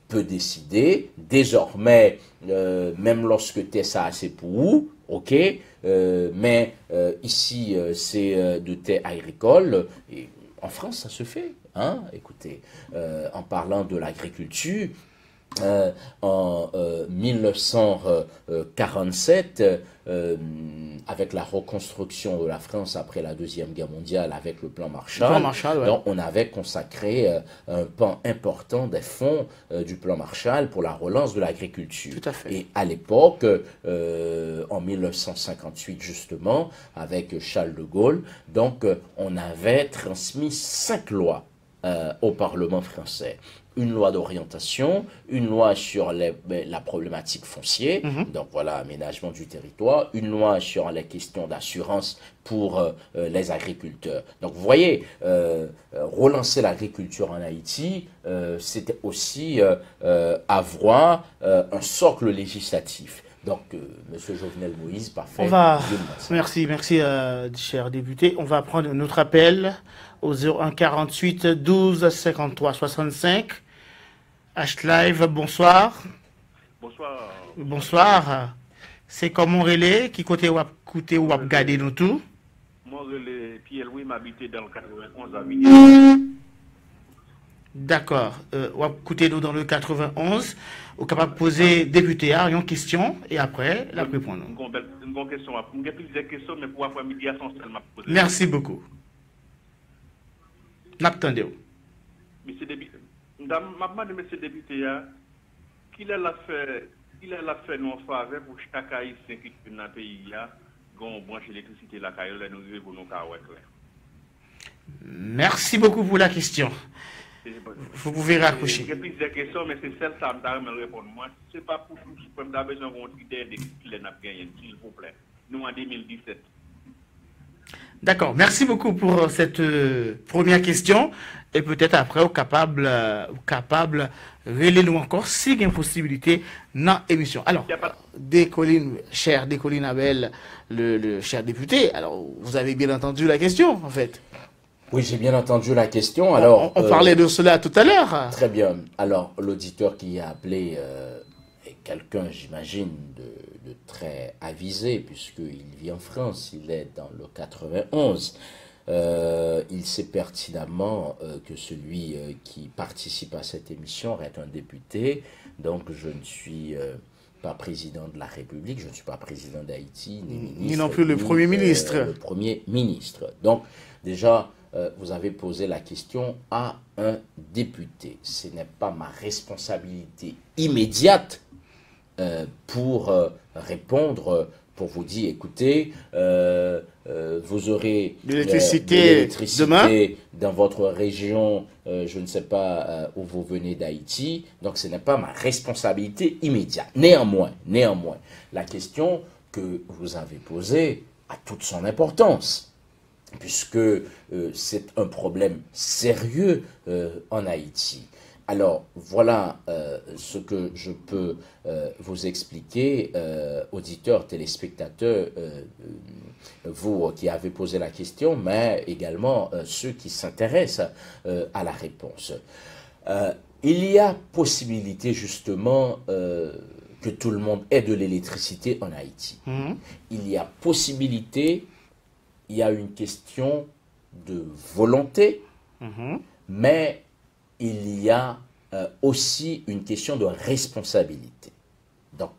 peut décider. Désormais, même lorsque tu es ça, c'est pour où, ok, mais ici, c'est de terre agricole. Et en France, ça se fait. Hein? Écoutez, en parlant de l'agriculture, en 1947, avec la reconstruction de la France après la Deuxième Guerre mondiale, avec le plan Marshall, donc on avait consacré un pan important des fonds du plan Marshall pour la relance de l'agriculture. Et à l'époque, en 1958 justement, avec Charles de Gaulle, donc on avait transmis 5 lois au Parlement français. Une loi d'orientation, une loi sur la problématique foncière, donc voilà, aménagement du territoire, une loi sur les questions d'assurance pour les agriculteurs. Donc vous voyez, relancer l'agriculture en Haïti, c'était aussi avoir un socle législatif. Donc, M. Jovenel Moïse, parfait. Merci, cher député. On va prendre un autre appel au 01 48 12 53 65. H-Live, bonsoir. Bonsoir. Bonsoir. C'est comment relais qui côté ou regarder nous tout? Moi, relais Pierre-Louis m'habitait dans le 91 à Vidéo. D'accord. Ou écoutez nous dans le 91. Vous êtes capable de poser député une question et après la répondre. Une bonne question. Je vais plusieurs questions, mais pour avoir médiation seulement. Merci beaucoup. N'attendez. Monsieur député. Madame monsieur député, qu'il a fait nos faveurs pour chaque haïtien qui est dans le pays, qu'on branche l'électricité la caille, nous vivons pour nos carreaux. Merci beaucoup pour la question. Vous pouvez raccrocher. J'ai plusieurs questions, mais c'est celle ça me répondre. Moi, c'est pas pour tout ce qu'on a besoin d'un critère de qui n'a gagné, s'il vous plaît. Nous, en 2017. D'accord, merci beaucoup pour cette première question. Et peut-être après, au capable relais-nous encore si il y a une possibilité dans l'émission. Alors, cher Décolline Abel, le cher député, alors vous avez bien entendu la question en fait. Oui, j'ai bien entendu la question. Alors, on parlait de cela tout à l'heure. Très bien. Alors, l'auditeur qui a appelé est quelqu'un, j'imagine, de très avisé, puisqu'il vit en France, il est dans le 91. Il sait pertinemment que celui qui participe à cette émission est un député, donc je ne suis pas président de la République, je ne suis pas président d'Haïti, ni ministre. Ni non plus le Premier ministre. Le Premier ministre. Donc, déjà, vous avez posé la question à un député. Ce n'est pas ma responsabilité immédiate pour répondre, pour vous dire, écoutez, vous aurez de l'électricité demain dans votre région, je ne sais pas où vous venez d'Haïti, donc ce n'est pas ma responsabilité immédiate. Néanmoins, la question que vous avez posée a toute son importance, puisque c'est un problème sérieux en Haïti. Alors, voilà ce que je peux vous expliquer, auditeurs, téléspectateurs, vous qui avez posé la question, mais également ceux qui s'intéressent à la réponse. Il y a possibilité, justement, que tout le monde ait de l'électricité en Haïti. Il y a possibilité, il y a une question de volonté, mais il y a aussi une question de responsabilité. Donc,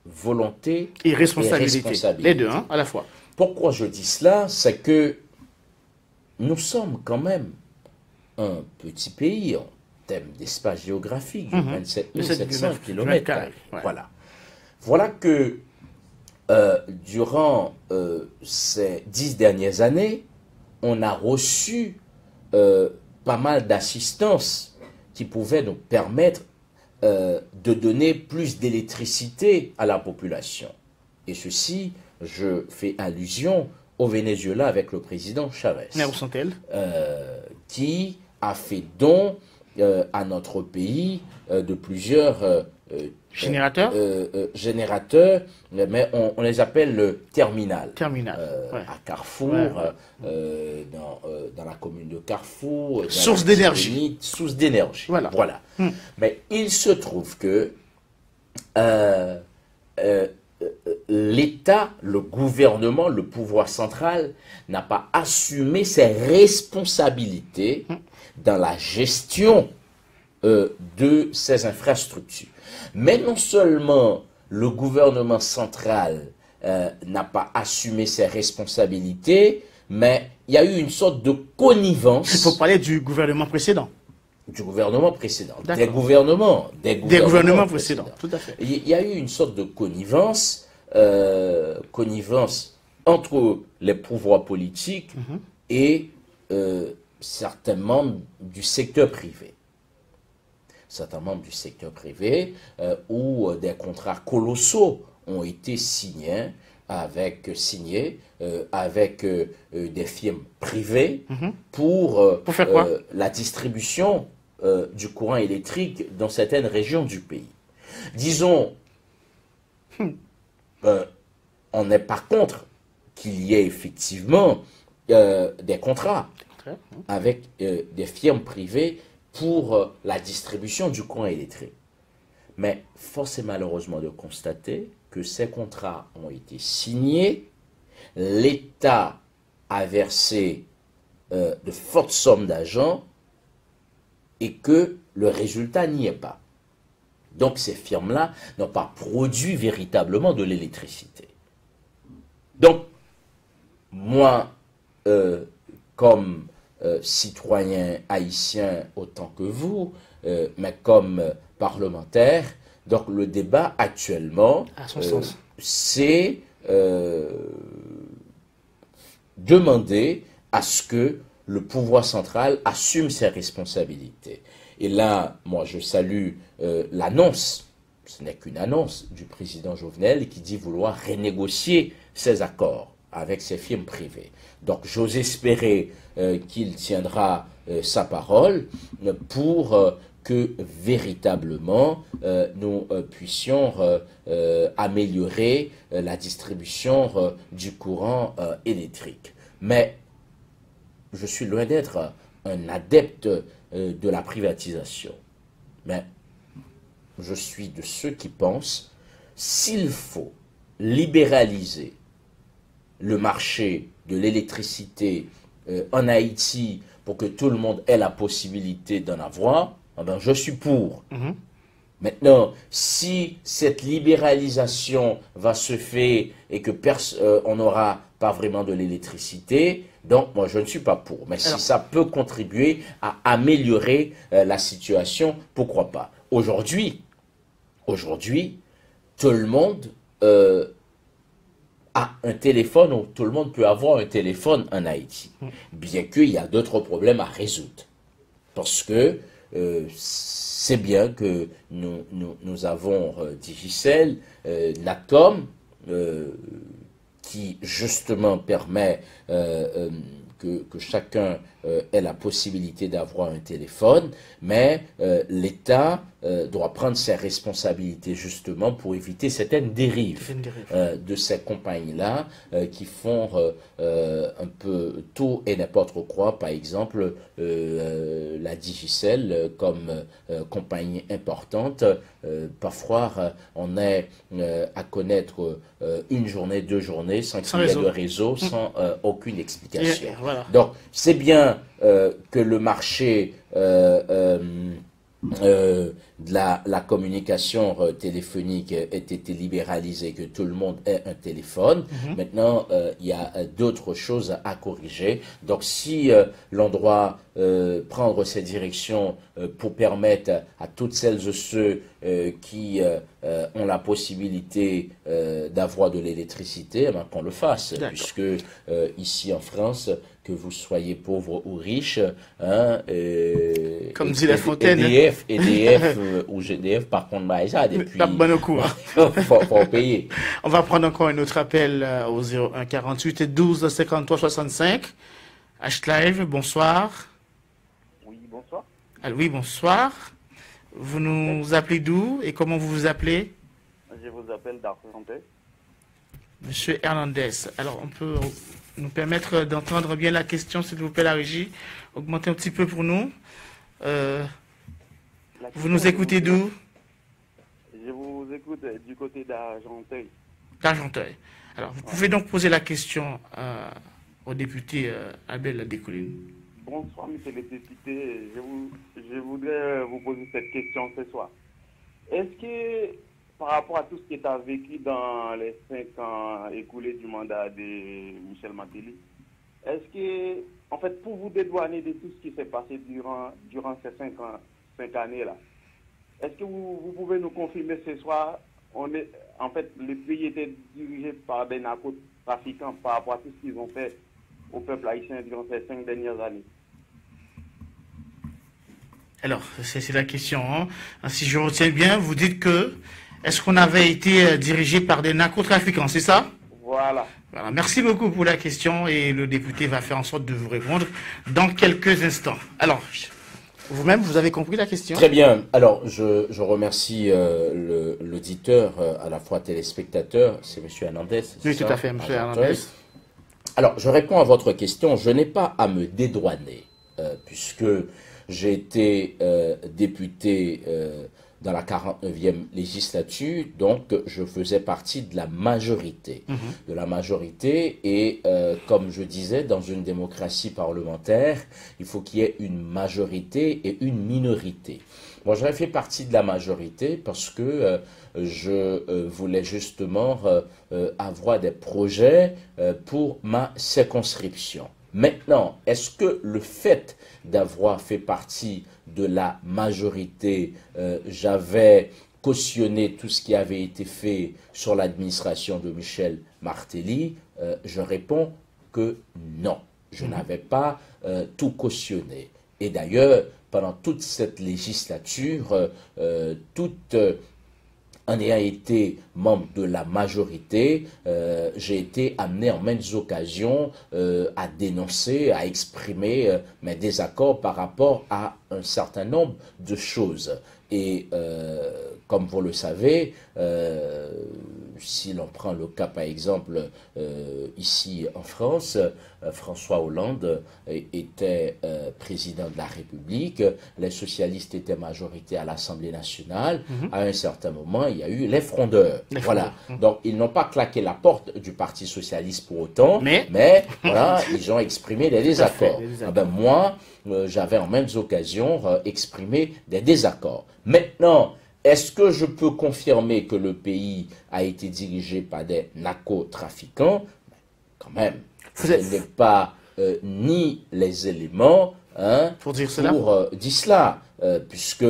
volonté et responsabilité. Les deux, hein, à la fois. Pourquoi je dis cela? C'est que nous sommes quand même un petit pays en termes d'espace géographique, 27 700 km. Voilà que durant ces 10 dernières années, on a reçu pas mal d'assistance qui pouvait nous permettre de donner plus d'électricité à la population. Et ceci, je fais allusion au Venezuela avec le président Chavez, qui a fait don à notre pays de plusieurs générateurs, mais on les appelle le terminal. À Carrefour, dans la commune de Carrefour. Source d'énergie. Source d'énergie. Voilà. Mais il se trouve que l'État, le gouvernement, le pouvoir central n'a pas assumé ses responsabilités dans la gestion de ces infrastructures. Mais non seulement le gouvernement central n'a pas assumé ses responsabilités, mais il y a eu une sorte de connivence. Il faut parler du gouvernement précédent. Du gouvernement précédent. Des gouvernements précédents, tout à fait. Il y a eu une sorte de connivence, entre les pouvoirs politiques et certains membres du secteur privé. Où des contrats colossaux ont été signés avec des firmes privées pour faire quoi? la distribution du courant électrique dans certaines régions du pays. Disons, on n'est pas contre qu'il y ait effectivement des contrats avec des firmes privées pour la distribution du courant électrique. Mais force est malheureusement de constater que ces contrats ont été signés, l'État a versé de fortes sommes d'argent et que le résultat n'y est pas. Donc ces firmes-là n'ont pas produit véritablement de l'électricité. Donc, moi, comme citoyen haïtien autant que vous, mais comme parlementaire, donc le débat actuellement, c'est demander à ce que le pouvoir central assume ses responsabilités. Et là, moi, je salue l'annonce, ce n'est qu'une annonce du président Jovenel qui dit vouloir renégocier ses accords avec ses firmes privées. Donc, j'ose espérer qu'il tiendra sa parole pour que véritablement nous puissions améliorer la distribution du courant électrique. Mais je suis loin d'être un adepte de la privatisation. Mais je suis de ceux qui pensent s'il faut libéraliser le marché de l'électricité en Haïti pour que tout le monde ait la possibilité d'en avoir, eh ben, je suis pour. Maintenant, si cette libéralisation va se faire et que on n'aura pas vraiment de l'électricité, donc moi je ne suis pas pour. Mais si ça peut contribuer à améliorer la situation, pourquoi pas. Aujourd'hui, tout le monde a un téléphone, ou tout le monde peut avoir un téléphone en Haïti. Bien qu'il y a d'autres problèmes à résoudre. Parce que c'est bien que nous avons Digicel, Natcom, qui justement permet que chacun ait la possibilité d'avoir un téléphone, mais l'État doit prendre ses responsabilités justement pour éviter certaines dérives de ces compagnies-là qui font un peu tout et n'importe quoi. Par exemple, la Digicel comme compagnie importante, parfois on est à connaître une journée, 2 journées sans qu'il y ait de réseau, sans aucune explication. Voilà. Donc, c'est bien que le marché de la communication téléphonique ait été libéralisé, que tout le monde ait un téléphone. Maintenant, il y a d'autres choses à corriger. Donc, si l'on doit prendre ces directions pour permettre à toutes celles et ceux qui ont la possibilité d'avoir de l'électricité, ben, qu'on le fasse. Puisque ici en France, que vous soyez pauvre ou riche, hein, comme dit La Fontaine, EDF ou GDF, par contre, bah, ça, depuis, faut payer. On va prendre encore un autre appel au 01 48 12 53 65. H-Live, bonsoir. Oui, bonsoir. Oui, bonsoir. Vous nous appelez d'où et comment vous vous appelez? Je vous appelle d'Argenteuil. Monsieur Hernandez, alors on peut nous permettre d'entendre bien la question, s'il vous plaît, la régie. Augmentez un petit peu pour nous. Vous nous écoutez d'où? Je vous écoute du côté d'Argenteuil. D'Argenteuil. Alors, vous pouvez donc poser la question au député Abel Décoline. Bonsoir, monsieur le député. Je voudrais vous poser cette question ce soir. Est-ce que, par rapport à tout ce qui est vécu dans les 5 ans écoulés du mandat de Michel Martelly, est-ce que, en fait, pour vous dédouaner de tout ce qui s'est passé durant ces 5 années-là, est-ce que vous pouvez nous confirmer ce soir, en fait, le pays était dirigé par des narcotrafiquants par rapport à tout ce qu'ils ont fait au peuple haïtien durant ces 5 dernières années? Alors, c'est la question. Hein. Si je retiens bien, vous dites que est-ce qu'on avait été dirigé par des narcotrafiquants, c'est ça? Voilà. Voilà. Merci beaucoup pour la question et le député va faire en sorte de vous répondre dans quelques instants. Alors, vous-même, vous avez compris la question? Très bien. Alors, je remercie l'auditeur, à la fois téléspectateur, c'est M. Hernandez. Oui, tout à fait, M. Hernandez. Alors, je réponds à votre question. Je n'ai pas à me dédouaner, puisque j'ai été député dans la 49e législature, donc je faisais partie de la majorité. Et comme je disais, dans une démocratie parlementaire, il faut qu'il y ait une majorité et une minorité. Moi, j'avais fait partie de la majorité parce que je voulais justement avoir des projets pour ma circonscription. Maintenant, est-ce que le fait d'avoir fait partie de la majorité, j'avais cautionné tout ce qui avait été fait sur l'administration de Michel Martelly? Je réponds que non. Je n'avais pas tout cautionné. Et d'ailleurs, pendant toute cette législature, en ayant été membre de la majorité, j'ai été amené en maintes occasions à dénoncer, à exprimer mes désaccords par rapport à un certain nombre de choses. Et comme vous le savez, si l'on prend le cas par exemple ici en France, François Hollande était président de la République, les socialistes étaient majorité à l'Assemblée nationale. À un certain moment, il y a eu les frondeurs. Voilà. Donc, ils n'ont pas claqué la porte du Parti socialiste pour autant, mais voilà, ils ont exprimé des désaccords. Ah ben, moi, j'avais en mêmes occasions exprimé des désaccords. Maintenant, est-ce que je peux confirmer que le pays a été dirigé par des narcotrafiquants? Quand même, je n'ai pas ni les éléments pour dire cela, puisque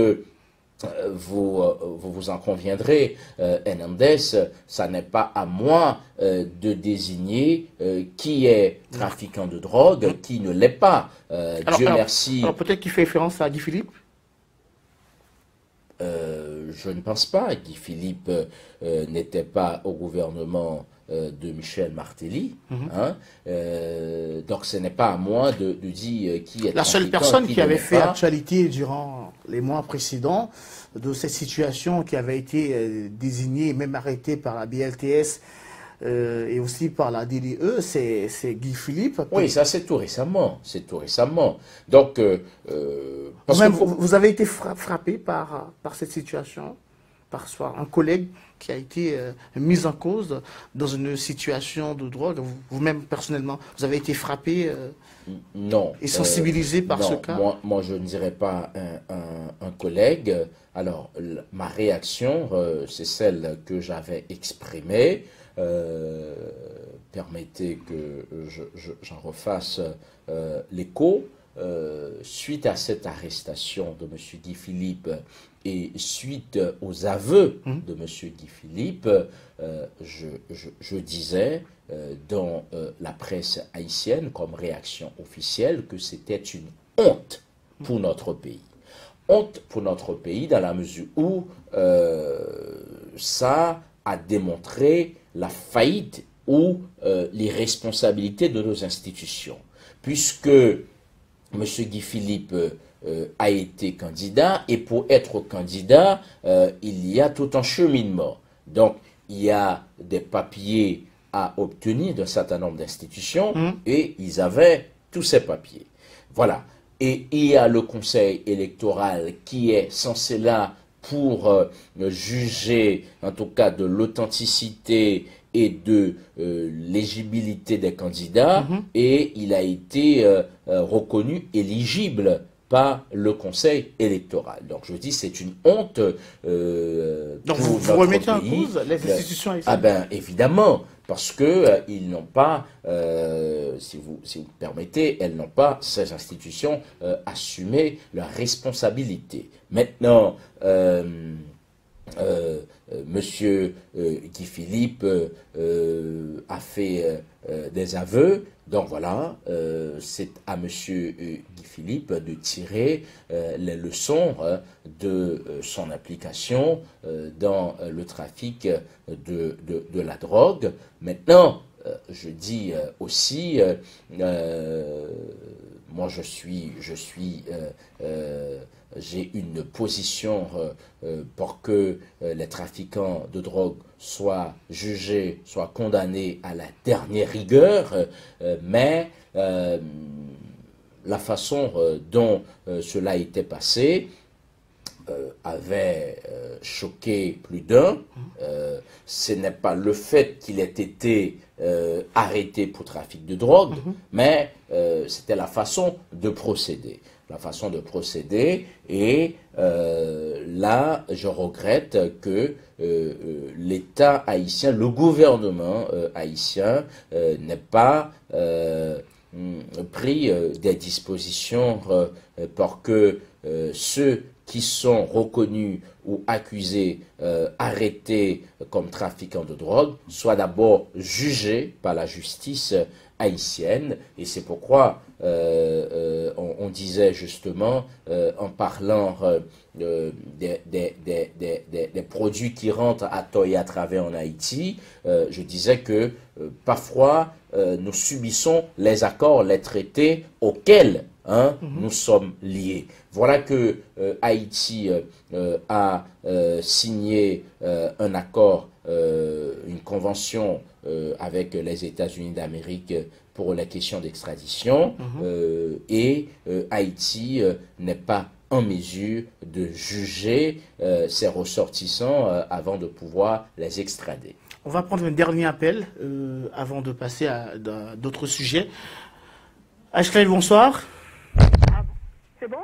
vous en conviendrez, Hernandez, ça n'est pas à moi de désigner qui est trafiquant de drogue, qui ne l'est pas. Dieu merci. Alors peut-être qu'il fait référence à Guy Philippe. Je ne pense pas. Guy Philippe n'était pas au gouvernement de Michel Martelly. Donc ce n'est pas à moi de dire qui est la seule personne qui avait fait actualité durant les mois précédents de cette situation qui avait été désignée et même arrêtée par la BLTS et aussi par la DDE, c'est Guy Philippe. Oui, ça c'est tout récemment. C'est tout récemment. Donc, vous avez été frappé par cette situation, par un collègue qui a été mis en cause dans une situation de drogue. Vous-même, personnellement, vous avez été frappé non, et sensibilisé par ce cas? Moi, je ne dirais pas un collègue. Alors, ma réaction, c'est celle que j'avais exprimée. Permettez que j'en refasse l'écho. Suite à cette arrestation de M. Guy Philippe et suite aux aveux de M. Guy Philippe, je disais dans la presse haïtienne comme réaction officielle que c'était une honte pour notre pays. Honte pour notre pays dans la mesure où ça a démontré la faillite ou l'irresponsabilité de nos institutions. Puisque M. Guy Philippe a été candidat, et pour être candidat, il y a tout un cheminement. Donc, il y a des papiers à obtenir d'un certain nombre d'institutions, et ils avaient tous ces papiers. Voilà. Et il y a le Conseil électoral qui est censé là pour juger, en tout cas, de l'authenticité et de l'éligibilité des candidats, et il a été reconnu éligible par le Conseil électoral. Donc je dis c'est une honte. Donc vous remettez en cause les institutions haïtiennes? Ah ben évidemment, parce que ils n'ont pas, si vous permettez, elles n'ont pas, ces institutions, assumé leur responsabilité. Maintenant, Monsieur Guy Philippe a fait des aveux. Donc voilà, c'est à Monsieur Guy Philippe de tirer les leçons de son implication dans le trafic de la drogue. Maintenant, je dis aussi, moi j'ai une position pour que les trafiquants de drogue soient jugés, soient condamnés à la dernière rigueur, mais la façon dont cela a été passé avait choqué plus d'un. Ce n'est pas le fait qu'il ait été arrêté pour trafic de drogue, mais c'était la façon de procéder. La façon de procéder, et là, je regrette que l'État haïtien, le gouvernement haïtien, n'ait pas pris des dispositions pour que ceux qui sont reconnus ou accusés, arrêtés comme trafiquants de drogue, soient d'abord jugés par la justice haïtienne. Et c'est pourquoi on disait justement, en parlant des produits qui rentrent à tort et à travers en Haïti, je disais que parfois nous subissons les accords, les traités auxquels nous sommes liés. Voilà que Haïti a signé un accord, une convention avec les États-Unis d'Amérique pour les questions d'extradition, et Haïti n'est pas en mesure de juger ses ressortissants avant de pouvoir les extrader. On va prendre un dernier appel avant de passer à d'autres sujets. Ashley, bonsoir. C'est bon?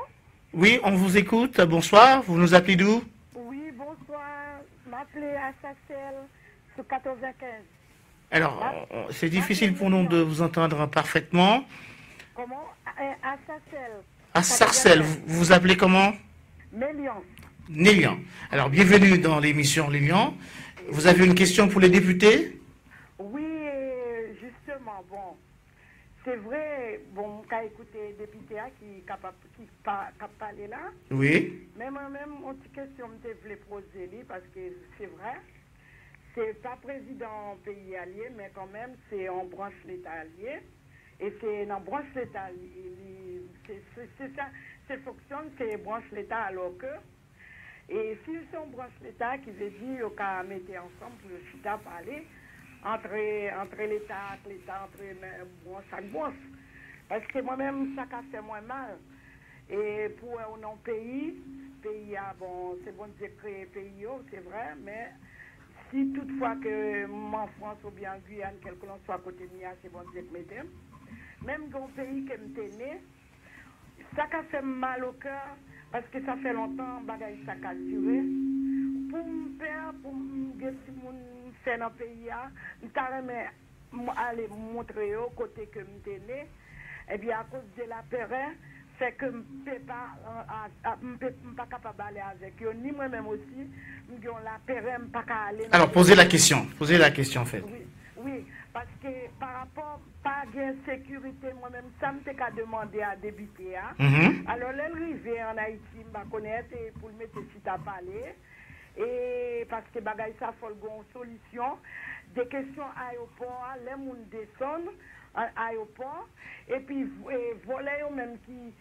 Oui, on vous écoute. Bonsoir. Vous nous appelez d'où? Oui, bonsoir. M'appelez à Sassel, sur 14 à 15. Alors, c'est difficile pour nous de vous entendre parfaitement. Comment? À Sassel. À Sarcelles, vous appelez comment? Mélian. Nélian. Alors, bienvenue dans l'émission Nélian. Vous avez une question pour les députés? Oui, justement, bon. C'est vrai, bon, qu'à écouter des députés qui parlent là. Oui. Mais moi-même, une petite question que je voulais poser lui, parce que c'est vrai, c'est pas président pays allié, mais quand même, c'est en branche l'État allié. Et c'est dans branche l'État, c'est ça, c'est fonctionne, c'est branche l'État alors que. Et si c'est en branche l'État qui veut dire qu'on mettre ensemble pour le chita parler entre l'État et l'État, entre branche et branche. Parce que moi-même, ça a fait moins mal. Et pour un pays, bon, c'est bon de créer pays, c'est vrai, mais si toutefois que en France ou bien en Guyane, quel que l'on soit à côté de moi, c'est bon de mettre. Même dans un pays qui est né, ça a fait mal au cœur, parce que ça fait longtemps que ça a duré. Pour me faire, pour me dire si je fais dans le pays, je vais aller montrer au côté que je suis né. Et bien, à cause de la période, c'est que je ne suis pas capable d'aller avec eux. Ni moi-même aussi, je la période, je ne pas aller. Alors, posez la question, en fait. Oui, parce que par rapport à la sécurité, moi-même, ça me fait qu'à demander à débuter. Alors, l'arrivée en Haïti, je vais connaître pour le mettre si tu as parlé. Et parce que bagay ça faut une solution. Des questions aéroport, les gens descendent à l'aéroport et puis voler eux même qui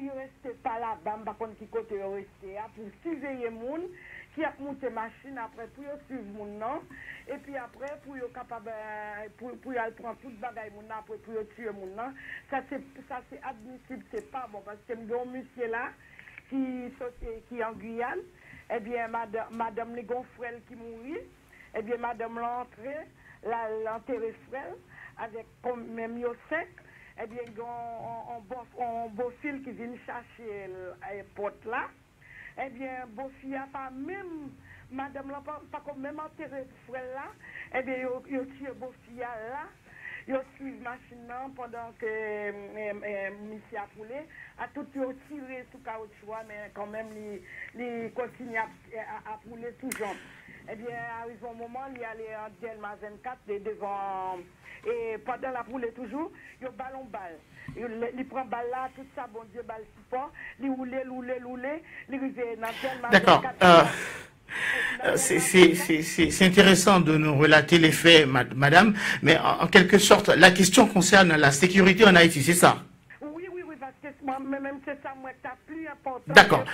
restent pas là-bas, par contre qui côté rester pour surveiller les gens qui a monté machine après pour suivre mon nom et puis après pour capable pour prendre toute bagaille mon après pour tuer mon nom. Ça c'est admissible, c'est pas bon parce que mon monsieur là qui est en Guyane. Eh bien, madame les gonfrelles qui mourit, eh bien, madame l'enterré frère, avec même yo sec, eh bien, on beau fil qui vient chercher la porte là, eh bien, beau fille a pas même, madame là, pas comme même enterré frère là, eh bien, yo tire beau fille là, yo suivent machine là pendant que monsieur a poulé, a tout tiré sous caoutchouc, mais quand même, il continue à pouler toujours. Eh bien, arrive un moment, il allait en Delma 24 devant, et pendant la poule toujours, il ballon balle. Il prend balle là, tout ça, bon Dieu, balle support, il roule, il arrive dans Delma 24. D'accord. C'est intéressant de nous relater les faits, madame, mais en quelque sorte, la question concerne la sécurité en Haïti, c'est ça? Oui, parce que moi-même, c'est ça, moi, qui est plus important. D'accord.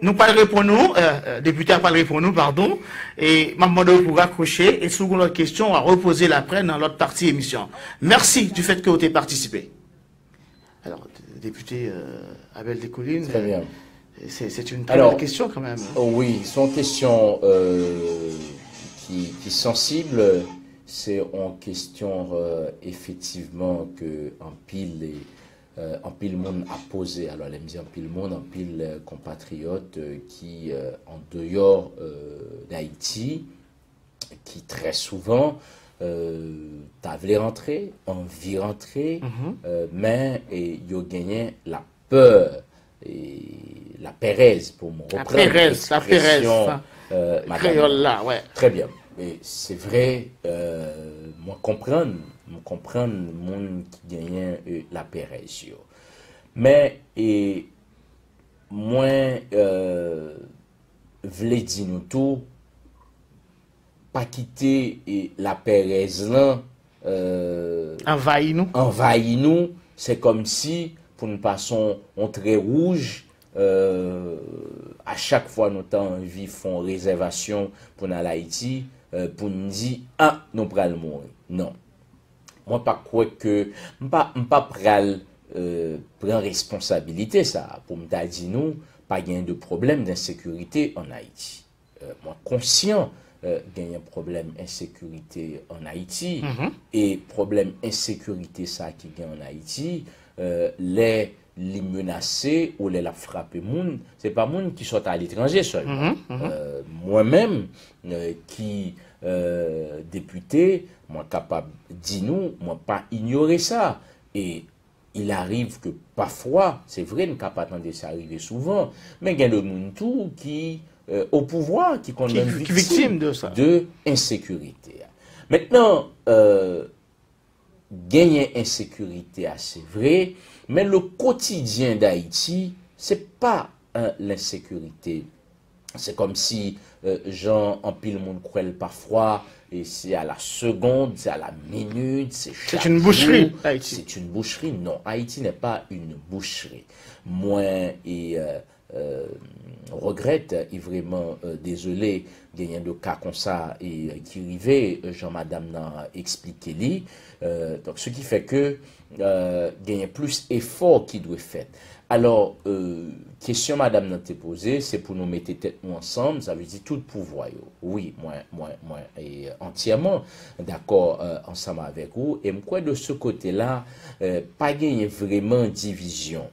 Nous parlerons pour nous, député a parlé pour nous, pardon, et Mamadou pour raccrocher, et sous notre question, à reposer l'après dans l'autre partie émission. Merci du fait que vous avez participé. Alors, député Abel Descollines. Très bien. C'est une très belle question quand même. Oui, son question qui sensible, c'est en question effectivement que en pile monde a posé. Alors elle aime dire en pile monde, en pile compatriotes qui en dehors d'Haïti, qui très souvent t'avaient rentré, envie rentrer, mais ils ont gagné la peur. Et la Pérez, pour me reprendre la Pérez, créole là, ouais. Très bien. Mais c'est vrai, moi comprendre je comprends le monde qui gagne la Pérez. Mais, moi, vle di nous tout, pas quitter la Pérez là, envahit nous, c'est comme si, pour nous passons en trait rouge, à chaque fois nous avons envie font réservation pour aller à Haïti, pour nous dire, ah, nous pral mourir. Non. Moi, pas quoi que, pas pral, prend responsabilité ça, pour me dire nous, pas gain de problème d'insécurité en Haïti. Moi, conscient, gagne un problème d'insécurité en Haïti, et problème d'insécurité ça qui gagne en Haïti, les menacés ou les la frapper moun, c'est pas moun qui sont à l'étranger seulement. Moi-même, qui député, moi capable dire nous, moi pas ignorer ça. Et il arrive que parfois, c'est vrai, nous ne pouvons pas attendre ça arriver souvent, mais il y a le monde tout qui au pouvoir, qui condamne victime de ça, de insécurité. Maintenant, gagner insécurité, c'est vrai, mais le quotidien d'Haïti, c'est pas l'insécurité. C'est comme si gens en pile monde croient parfois, et c'est à la seconde, c'est à la minute, c'est une boucherie, Haïti. C'est une boucherie. Non, Haïti n'est pas une boucherie. Moi, et regrette, et vraiment désolé, il y a de cas comme ça, et qui arrivait, Jean-Madame n'a expliqué lui. Donc, ce qui fait que il y a plus d'efforts qui doivent être faits. Alors, question madame n'a été posée, c'est pour nous mettre tête nous ensemble, ça veut dire tout pouvoir. Oui, moi, et entièrement d'accord ensemble avec vous. Et moi, de ce côté-là, pas gagner vraiment division.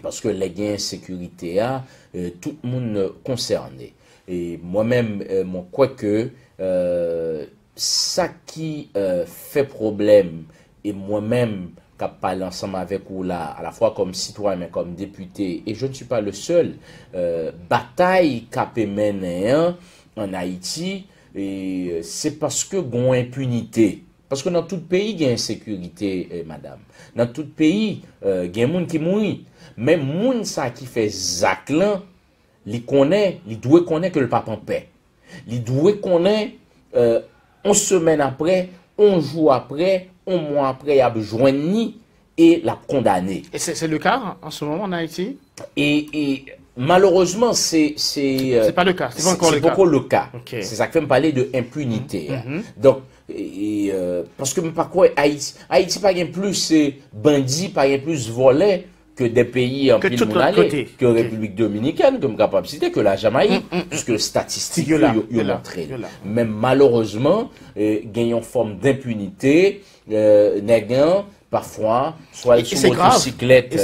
Parce que les gains sécurité a tout le monde concerné. Et moi-même, moi, quoi que, ça qui fait problème, et moi-même, qui parle ensemble avec vous là, à la fois comme citoyen mais comme député, et je ne suis pas le seul, bataille qu'a mené en Haïti, et c'est parce que gon impunité. Parce que dans tout pays, il y a insécurité, madame. Dans tout pays, il y a des gens qui mourent. Mais moun ça qui fait zak là, il connaît, il doit connaître que le pape en paix. Il doit connaître 11 semaines après, 11 jours après, 1 mois après, il a besoin de ni et l'a condamné. Et c'est le cas en ce moment en Haïti? Et malheureusement, c'est pas le cas. C'est pas encore le cas. Okay. C'est ça que fait me parler de impunité. Donc, parce que par quoi Haïti pas gain plus bandit, pas gain plus volé que des pays en pile monnaie, que République Dominicaine, comme capable citer, que la Jamaïque, puisque statistiques y montré. Mais malheureusement, gagnant forme d'impunité, néguant parfois, soit sur motocyclette,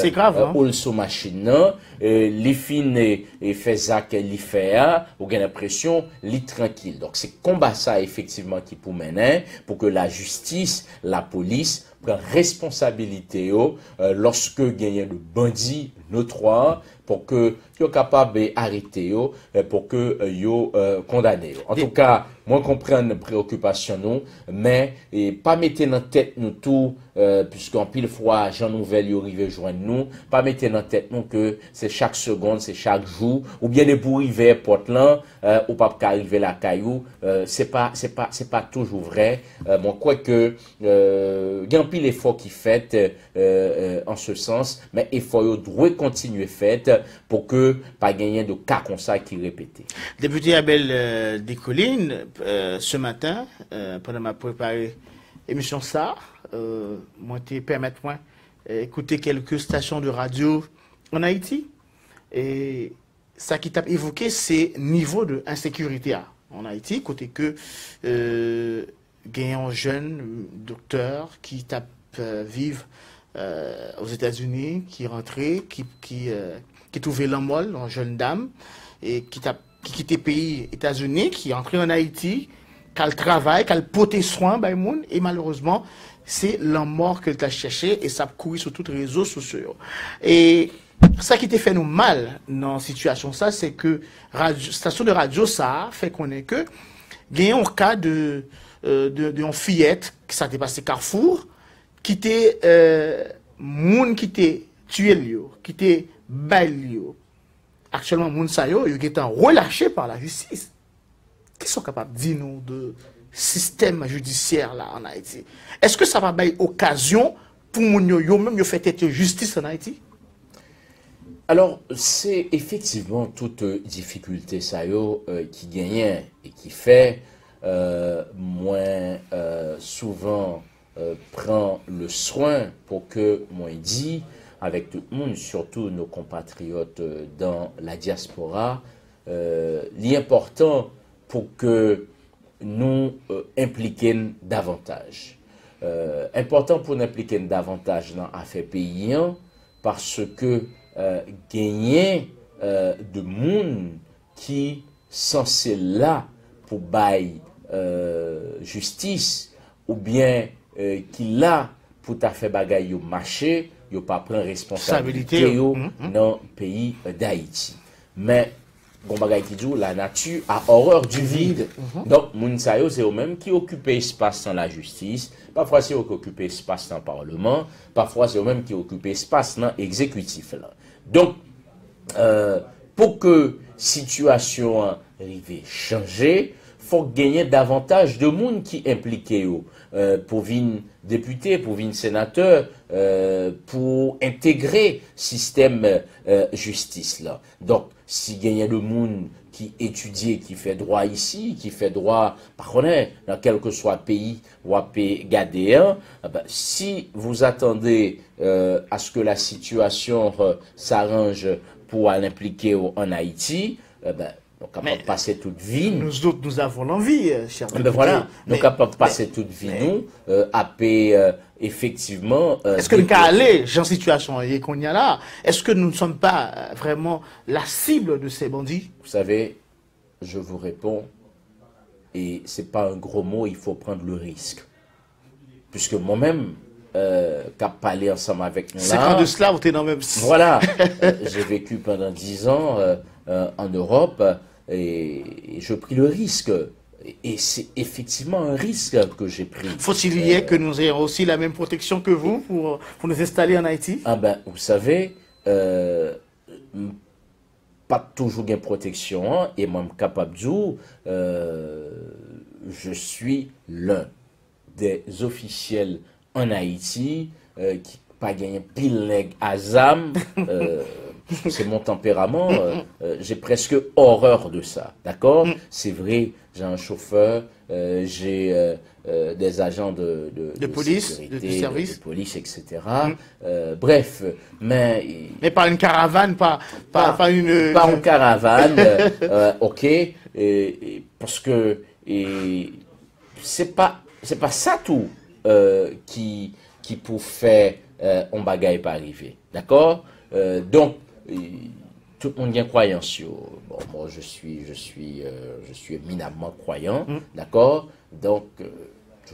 ou sur machine, les fines et fait ça qu'elle fait, ou gagne l'impression, li tranquille. Donc c'est combat ça effectivement qui pour mener, pour que la justice, la police, prend responsabilité lorsque gagne de bandits notoires pour que yo capable arrêter pour que yo condamné. En tout cas, moi comprendre préoccupation nous, mais pas mettre dans tête nous tout puisqu'en pile fois Jean Nouvel yo arrivé joindre nous, pas mettre dans tête nous que c'est chaque seconde, c'est chaque jour ou bien les pour arriver Portland ou pas arriver la caillou, c'est pas toujours vrai. Moi crois que il y a un pile effort qui fait en ce sens, mais effort doit continuer fait pour que pas gagner de cas comme ça qui répété. Député Abel Descollines, ce matin, pendant ma préparée émission ça, moi permettre-moi écouter quelques stations de radio en Haïti. Et ça qui t'a évoqué, c'est niveau de insécurité en Haïti, côté que gagnant jeune docteur qui tape vivre aux États-Unis, qui rentrait, qui trouvait l'emmol, une jeune dame, et qui quittait le pays États-Unis, qui est entré en Haïti, qui a le travail, qui a le poté soin, et malheureusement, c'est la mort qu'elle t'a cherché, et ça a couru sur tous les réseaux sociaux. Et ça qui t'a fait nous mal dans la situation, ça, c'est que station de radio, ça fait qu'on est que, il y a un cas de d'une fillette qui s'est passé Carrefour, qui était moun qui était tué lio, qui était baillio. Actuellement, moun sa yo, ils sont relâchés par la justice. Qu'est-ce sont capables de dire nous de système judiciaire là en Haïti? Est-ce que ça va donner occasion pour moun yo même yo fait être justice en Haïti? Alors, c'est effectivement toute difficulté ça yo qui gagne et qui fait moins souvent prend le soin pour que moi dit avec tout le monde, surtout nos compatriotes dans la diaspora, l'important pour que nous impliquions davantage. Important pour nous impliquer davantage dans l'affaire paysan parce que gagner de monde qui censé là pour bailler justice ou bien qui là pour ta fait bagaille au marché, yo pas prendre responsabilité yo dans le pays d'Haïti. Mais bon bagay qui dit la nature a horreur du vide. Donc moun sa yo c'est eux même qui occupent espace dans la justice, parfois c'est eux qui occupent espace dans le parlement, parfois c'est eux même qui occupent espace dans l'exécutif là. Donc pour que situation arrive changer, faut gagner davantage de monde qui impliqué pour venir député, pour venir sénateur, pour intégrer système justice là. Donc si gagner de monde qui étudie, qui fait droit ici, qui fait droit, par contre, dans quel que soit pays ou pays gadéen, si vous attendez à ce que la situation s'arrange pour l'impliquer en Haïti, donc, on peut passer toute vie. Nous autres, nous avons l'envie, cher député. Voilà, nous sommes capables de passer toute vie, nous, à payer, effectivement. Est-ce que nous sommes allés, dans situation qu'on y a là, est-ce que nous ne sommes pas vraiment la cible de ces bandits? Vous savez, je vous réponds, et c'est pas un gros mot, il faut prendre le risque. Puisque moi-même, qu'à parler ensemble avec nous. 5 ans de cela, vous êtes dans le même. Voilà, j'ai vécu pendant 10 ans en Europe. Et je pris le risque. Et c'est effectivement un risque que j'ai pris. Faut-il y ait que nous ayons aussi la même protection que vous pour nous installer en Haïti? Ah ben, vous savez, pas toujours une protection. Et moi, capable de dire, je suis l'un des officiels en Haïti qui pas gagné pile leg à ZAM. C'est mon tempérament, j'ai presque horreur de ça, d'accord? C'est vrai, j'ai un chauffeur, j'ai des agents de police, sécurité, de service, de police, etc. Bref, mais pas une caravane, pas une... Pas une caravane, ok, parce que c'est pas ça tout qui pour faire on bagaille pas arriver, d'accord? Donc tout le monde a croyance. Bon, moi je suis éminemment croyant, d'accord? Donc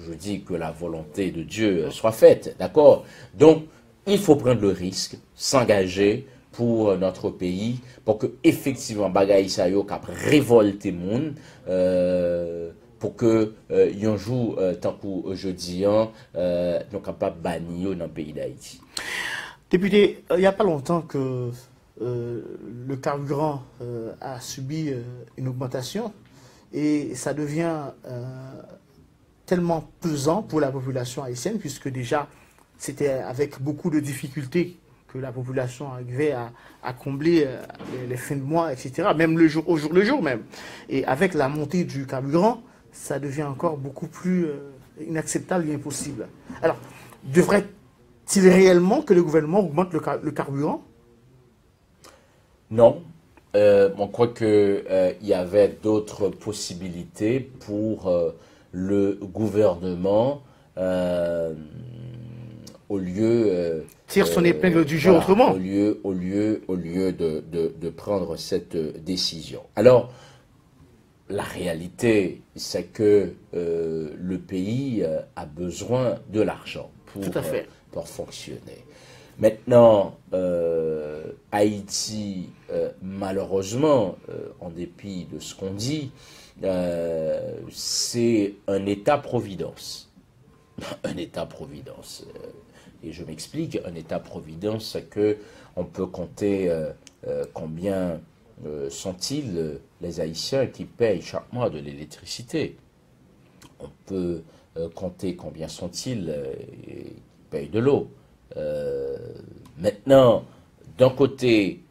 je dis que la volonté de Dieu soit faite, d'accord? Donc il faut prendre le risque, s'engager pour notre pays, pour que effectivement bagaille sa yo cap révolter monde, pour que yon joue tant que jeudi nous capable bannir dans le pays d'Haïti. Député, il n'y a pas longtemps que le carburant a subi une augmentation et ça devient tellement pesant pour la population haïtienne puisque déjà c'était avec beaucoup de difficultés que la population arrivait à combler les fins de mois, etc. Même le jour le jour même. Et avec la montée du carburant, ça devient encore beaucoup plus inacceptable et impossible. Alors, devrait-il réellement que le gouvernement augmente le carburant? Non. On croit qu'il y avait d'autres possibilités pour le gouvernement au lieu... tire son épingle du jeu autrement. Au lieu de prendre cette décision. Alors, la réalité, c'est que le pays a besoin de l'argent pour fonctionner. Maintenant, Haïti, malheureusement, en dépit de ce qu'on dit, c'est un État-providence. Un État-providence. Et je m'explique, un État-providence, c'est que on peut compter combien sont-ils les Haïtiens qui payent chaque mois de l'électricité. On peut compter combien sont-ils qui payent de l'eau. Maintenant, d'un côté,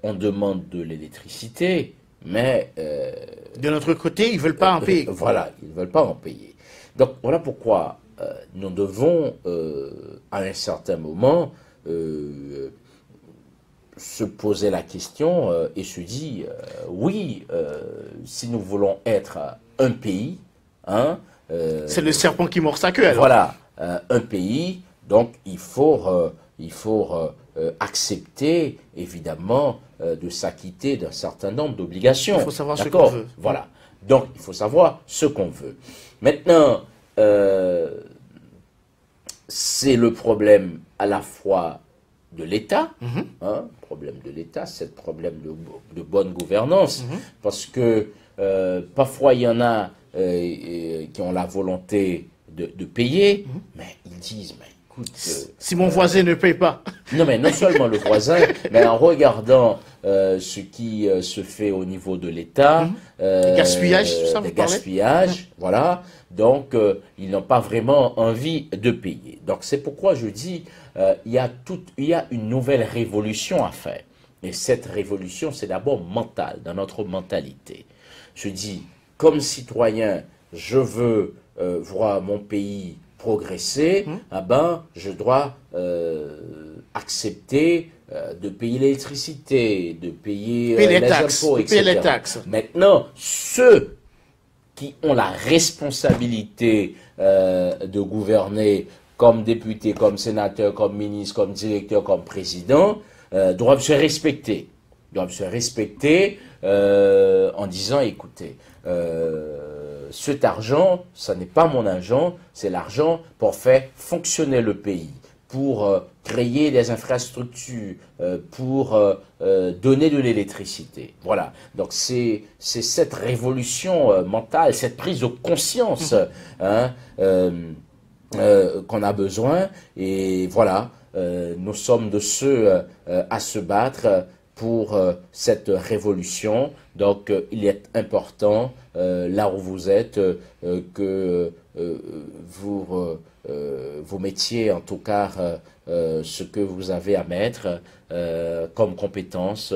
on demande de l'électricité, mais... de notre côté, ils ne veulent pas en payer. Voilà, ils ne veulent pas en payer. Donc, voilà pourquoi nous devons, à un certain moment, se poser la question et se dire, oui, si nous voulons être un pays... Hein, c'est le serpent qui mord sa queue, alors. Voilà, un pays, donc il faut accepter, évidemment, de s'acquitter d'un certain nombre d'obligations. Il faut savoir ce qu'on veut. Voilà, donc il faut savoir ce qu'on veut. Maintenant, c'est le problème à la fois de l'État, problème de l'État, c'est le problème de bonne gouvernance, parce que parfois il y en a qui ont la volonté de payer, mais ils disent, mais écoute... si mon voisin ne paye pas. Non, mais non seulement le voisin, mais en regardant ce qui se fait au niveau de l'État, des gaspillages, tout ça, des gaspillages, voilà, donc ils n'ont pas vraiment envie de payer. Donc c'est pourquoi je dis, il y a une nouvelle révolution à faire. Et cette révolution, c'est d'abord mentale, dans notre mentalité. Je dis, comme citoyen, je veux voir mon pays progresser, je dois accepter de payer l'électricité, de payer les impôts, etc. Payer les taxes. Maintenant, ceux qui ont la responsabilité de gouverner comme député, comme sénateur, comme ministre, comme directeur, comme président, doivent se respecter. Doivent se respecter en disant, écoutez, cet argent, ce n'est pas mon argent, c'est l'argent pour faire fonctionner le pays, pour créer des infrastructures, pour donner de l'électricité. Voilà. Donc c'est cette révolution mentale, cette prise de conscience qu'on a besoin. Et voilà, nous sommes de ceux à se battre pour cette révolution. Donc il est important, là où vous êtes, que vous mettiez en tout cas ce que vous avez à mettre comme compétence,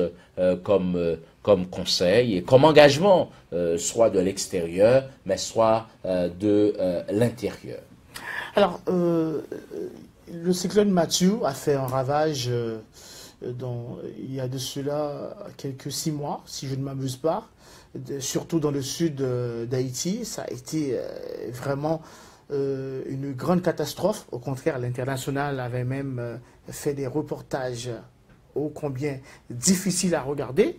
comme conseil et comme engagement, soit de l'extérieur, mais soit de l'intérieur. Alors, le cyclone Matthew a fait un ravage il y a de cela quelques 6 mois, si je ne m'abuse pas, surtout dans le sud d'Haïti. Ça a été vraiment une grande catastrophe. Au contraire, l'international avait même fait des reportages ô combien difficiles à regarder.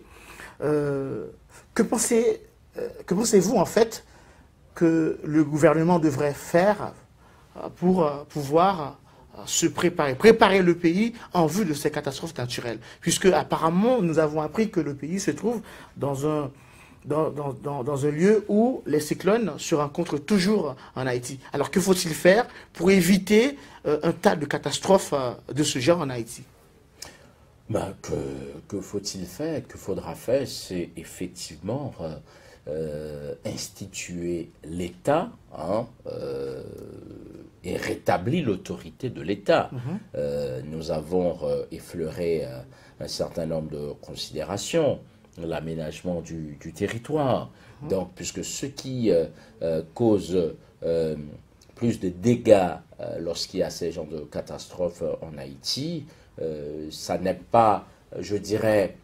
Que pensez-vous en fait que le gouvernement devrait faire pour pouvoir se préparer le pays en vue de ces catastrophes naturelles? Puisque apparemment, nous avons appris que le pays se trouve dans un lieu où les cyclones se rencontrent toujours en Haïti. Alors que faut-il faire pour éviter un tas de catastrophes de ce genre en Haïti? Que faut-il faire? Que faudra faire? C'est effectivement instituer l'État et rétablir l'autorité de l'État. Nous avons effleuré un certain nombre de considérations, l'aménagement du territoire. Donc, puisque ce qui cause plus de dégâts lorsqu'il y a ces genres de catastrophes en Haïti, ça n'est pas, je dirais,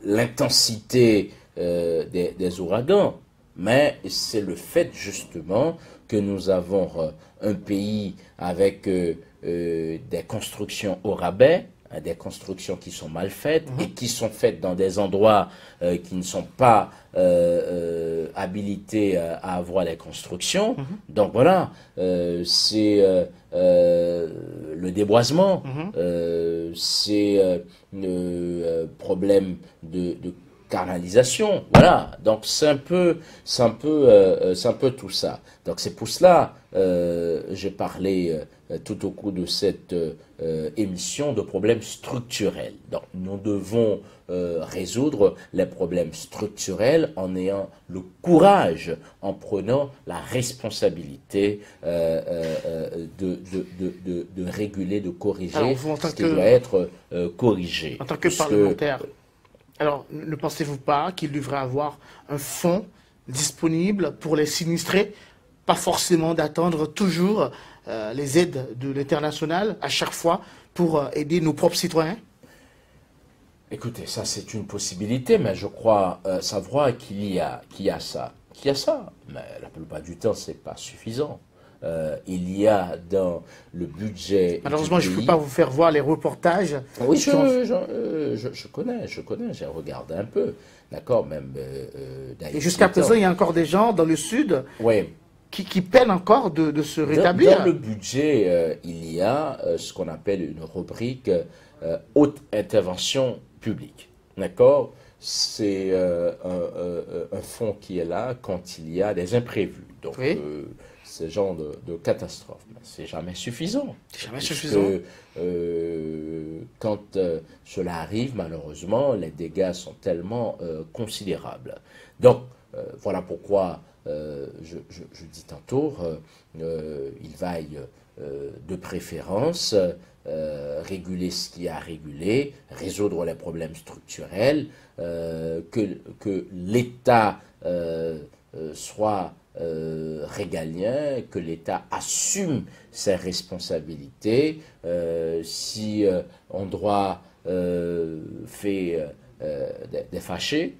l'intensité des ouragans, mais c'est le fait justement que nous avons un pays avec des constructions au rabais, des constructions qui sont mal faites et qui sont faites dans des endroits qui ne sont pas habilités à avoir les constructions. Donc voilà, c'est le déboisement, c'est le problème de canalisation, voilà. Donc c'est un peu tout ça. Donc c'est pour cela j'ai parlé tout au cours de cette émission de problèmes structurels. Donc nous devons résoudre les problèmes structurels en ayant le courage, en prenant la responsabilité de réguler, de corriger ce qui doit être corrigé. En tant que parlementaire, alors ne pensez-vous pas qu'il devrait avoir un fonds disponible pour les sinistrés, pas forcément d'attendre toujours les aides de l'international à chaque fois pour aider nos propres citoyens? Écoutez, ça c'est une possibilité, mais je crois savoir qu'il y a ça. Mais la plupart du temps, c'est pas suffisant. Il y a dans le budget. Malheureusement, je ne peux pas vous faire voir les reportages. Oui, je connais, j'ai regardé un peu. D'accord, même. Et jusqu'à présent, il y a encore des gens dans le Sud oui. qui peinent encore de se rétablir. Dans le budget, il y a ce qu'on appelle une rubrique haute intervention publique. D'accord? C'est un fonds qui est là quand il y a des imprévus. Donc, oui. Ce genre de catastrophe. Mais c'est jamais suffisant. C'est jamais suffisant. Quand cela arrive, malheureusement, les dégâts sont tellement considérables. Donc, voilà pourquoi je dis tantôt, il vaille de préférence réguler ce qu'il y a à réguler, résoudre les problèmes structurels, que l'État soit régalien, que l'État assume ses responsabilités. Si on doit faire des fâchés,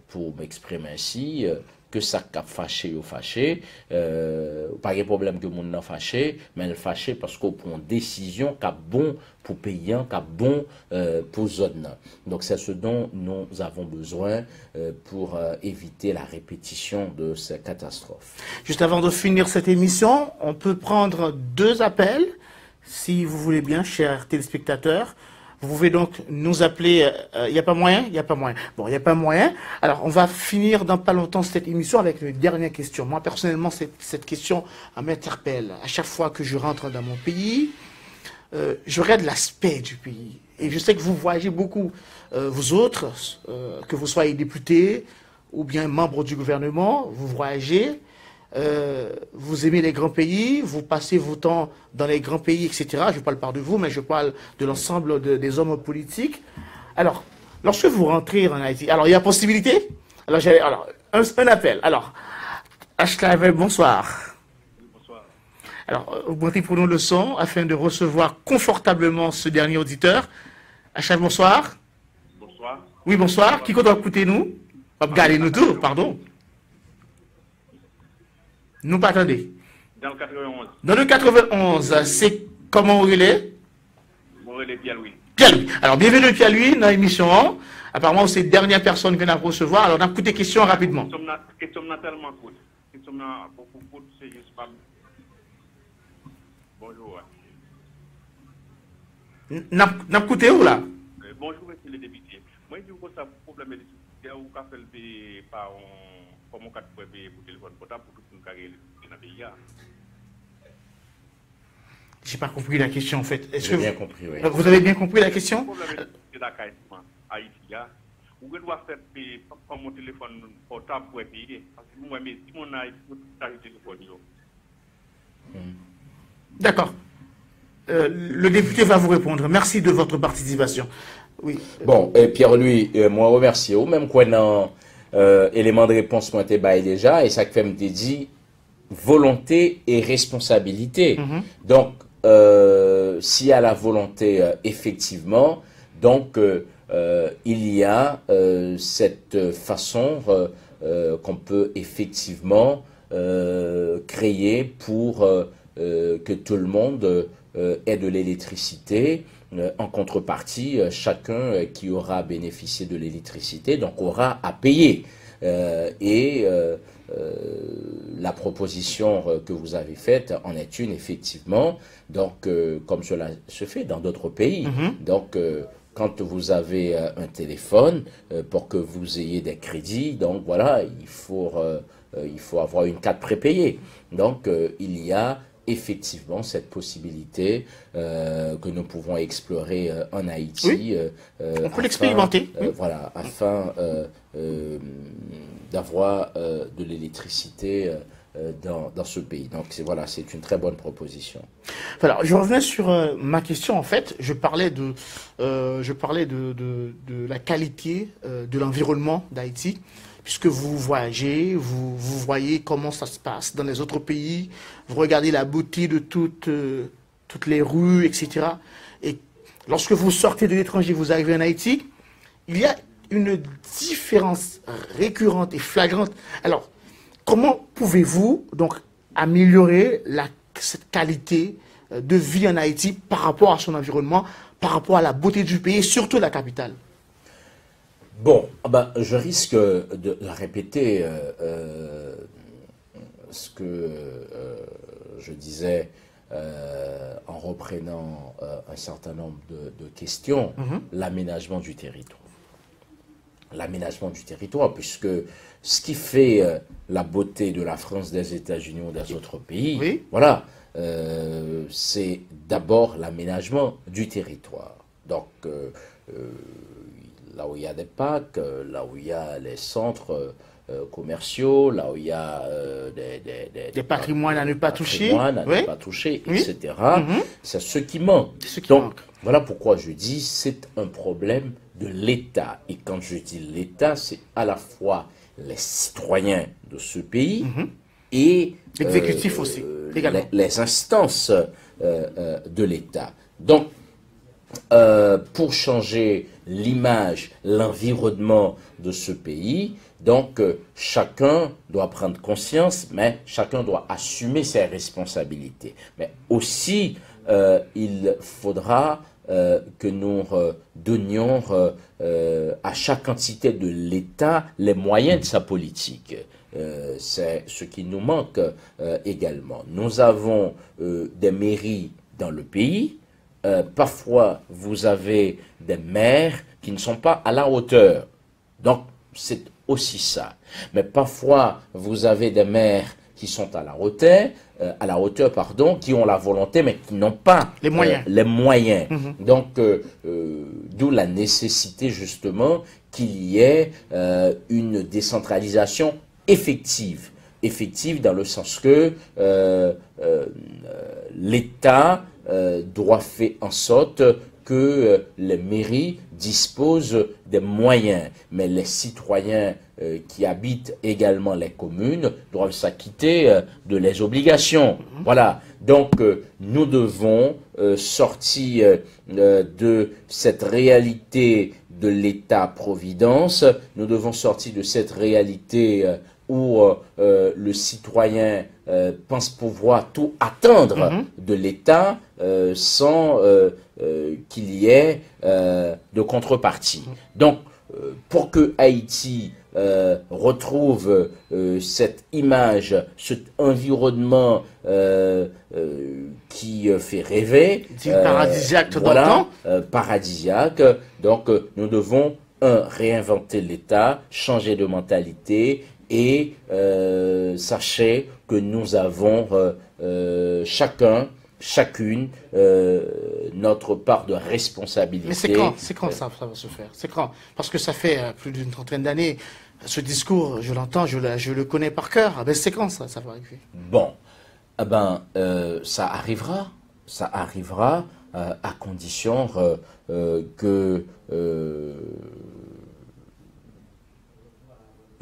pour m'exprimer ainsi, que ça cap fâché ou fâché, pas de problème que mon n'a fâché, mais le fâché parce qu'on prend une décision qui est bon pour payant, qui est bon pour zone. Donc c'est ce dont nous avons besoin pour éviter la répétition de ces catastrophes. Juste avant de finir cette émission, on peut prendre 2 appels, si vous voulez bien, chers téléspectateurs. Vous pouvez donc nous appeler. Il n'y a pas moyen? Il n'y a pas moyen. Bon, il n'y a pas moyen. Alors, on va finir dans pas longtemps cette émission avec une dernière question. Moi, personnellement, cette question m'interpelle. À chaque fois que je rentre dans mon pays, je regarde l'aspect du pays. Et je sais que vous voyagez beaucoup, vous autres, que vous soyez députés ou bien membres du gouvernement, vous voyagez. Vous aimez les grands pays, vous passez vos temps dans les grands pays, etc. Je parle pas de vous, mais je parle de l'ensemble des hommes politiques. Alors, lorsque vous rentrez en Haïti, alors il y a possibilité. Alors, un appel. Alors, HKV, bonsoir. Bonsoir. Alors, augmentez pour nous le son afin de recevoir confortablement ce dernier auditeur. HKV, bonsoir. Bonsoir. Oui, bonsoir. Qui doit écouter nous? Regardez-nous tout, pardon. Nous pas attendez. Dans le 91. Dans le 91, c'est comment il est? Pierre-Louis. Pierre-Louis. Alors, bienvenue Pierre-Louis dans l'émission. Apparemment, c'est la dernière personne que nous avons recevoir. Alors, on a écouté questions rapidement. Question tellement courte. Question beaucoup courte, c'est juste pas. Bonjour. N'a écouté où là? Bonjour, monsieur le député. Moi, je dis que ça problème est ou qu'a fait par comme on peut payer pour téléphone portable pour tout le monde qui est dans le pays. J'ai pas compris la question en fait. J'ai bien compris, oui. Vous avez bien compris la question? Le problème est dans Haïti. Vous devez faire payer comme mon téléphone portable pour payer. Parce que moi, si mon Haïti, vous avez téléphone. D'accord. Le député va vous répondre. Merci de votre participation. Oui. Bon, Pierre-Louis, moi remercie. Ou même quoi dans élément de réponse moi t'ai baillé déjà, et ça que fait me dit volonté et responsabilité. Donc, s'il y a la volonté, effectivement, donc il y a cette façon qu'on peut effectivement créer pour que tout le monde ait de l'électricité. En contrepartie, chacun qui aura bénéficié de l'électricité donc aura à payer. La proposition que vous avez faite en est une, effectivement, donc comme cela se fait dans d'autres pays. Donc quand vous avez un téléphone, pour que vous ayez des crédits, donc voilà, il faut avoir une carte prépayée. Donc, il y a effectivement cette possibilité que nous pouvons explorer en Haïti. On peut l'expérimenter. Voilà, afin d'avoir de l'électricité dans ce pays. Donc voilà, c'est une très bonne proposition. Voilà, je reviens sur ma question. En fait, je parlais de la qualité de l'environnement d'Haïti, puisque vous voyagez, vous voyez comment ça se passe dans les autres pays, vous regardez la beauté de toutes les rues, etc. Et lorsque vous sortez de l'étranger, vous arrivez en Haïti, il y a une différence récurrente et flagrante. Alors, comment pouvez-vous donc améliorer cette qualité de vie en Haïti par rapport à son environnement, par rapport à la beauté du pays et surtout de la capitale? Bon, je risque de répéter ce que je disais en reprenant un certain nombre de questions, l'aménagement du territoire. L'aménagement du territoire, puisque ce qui fait la beauté de la France, des États-Unis ou des autres pays, voilà, c'est d'abord l'aménagement du territoire. Donc, là où il y a des parcs, là où il y a les centres commerciaux, là où il y a des patrimoines à ne pas toucher, etc. C'est ce qui manque. Donc, voilà pourquoi je dis c'est un problème de l'État. Et quand je dis l'État, c'est à la fois les citoyens de ce pays et l'exécutif aussi, également. Les instances de l'État. Donc, pour changer l'image, l'environnement de ce pays, donc chacun doit prendre conscience, mais chacun doit assumer ses responsabilités. Mais aussi, il faudra que nous donnions à chaque entité de l'État les moyens de sa politique. C'est ce qui nous manque également. Nous avons des mairies dans le pays. Parfois, vous avez des maires qui ne sont pas à la hauteur. Donc, c'est aussi ça. Mais parfois, vous avez des maires qui sont à la hauteur, qui ont la volonté, mais qui n'ont pas les moyens. Donc, d'où la nécessité, justement, qu'il y ait une décentralisation effective. Effective dans le sens que l'État doit faire en sorte que les mairies disposent des moyens, mais les citoyens qui habitent également les communes doivent s'acquitter de les obligations. Voilà, donc nous devons sortir de cette réalité de l'État-providence, nous devons sortir de cette réalité où le citoyen pense pouvoir tout attendre de l'État sans qu'il y ait de contrepartie. Donc, pour que Haïti retrouve cette image, cet environnement qui fait rêver, paradisiaque, voilà, paradisiaque. Donc, nous devons réinventer l'État, changer de mentalité. Et sachez que nous avons chacune notre part de responsabilité. Mais c'est quand ça va se faire? C'est quand? Parce que ça fait plus d'une trentaine d'années, ce discours, je l'entends, je le connais par cœur. Ah ben c'est quand ça va arriver? Bon, ça arrivera à condition que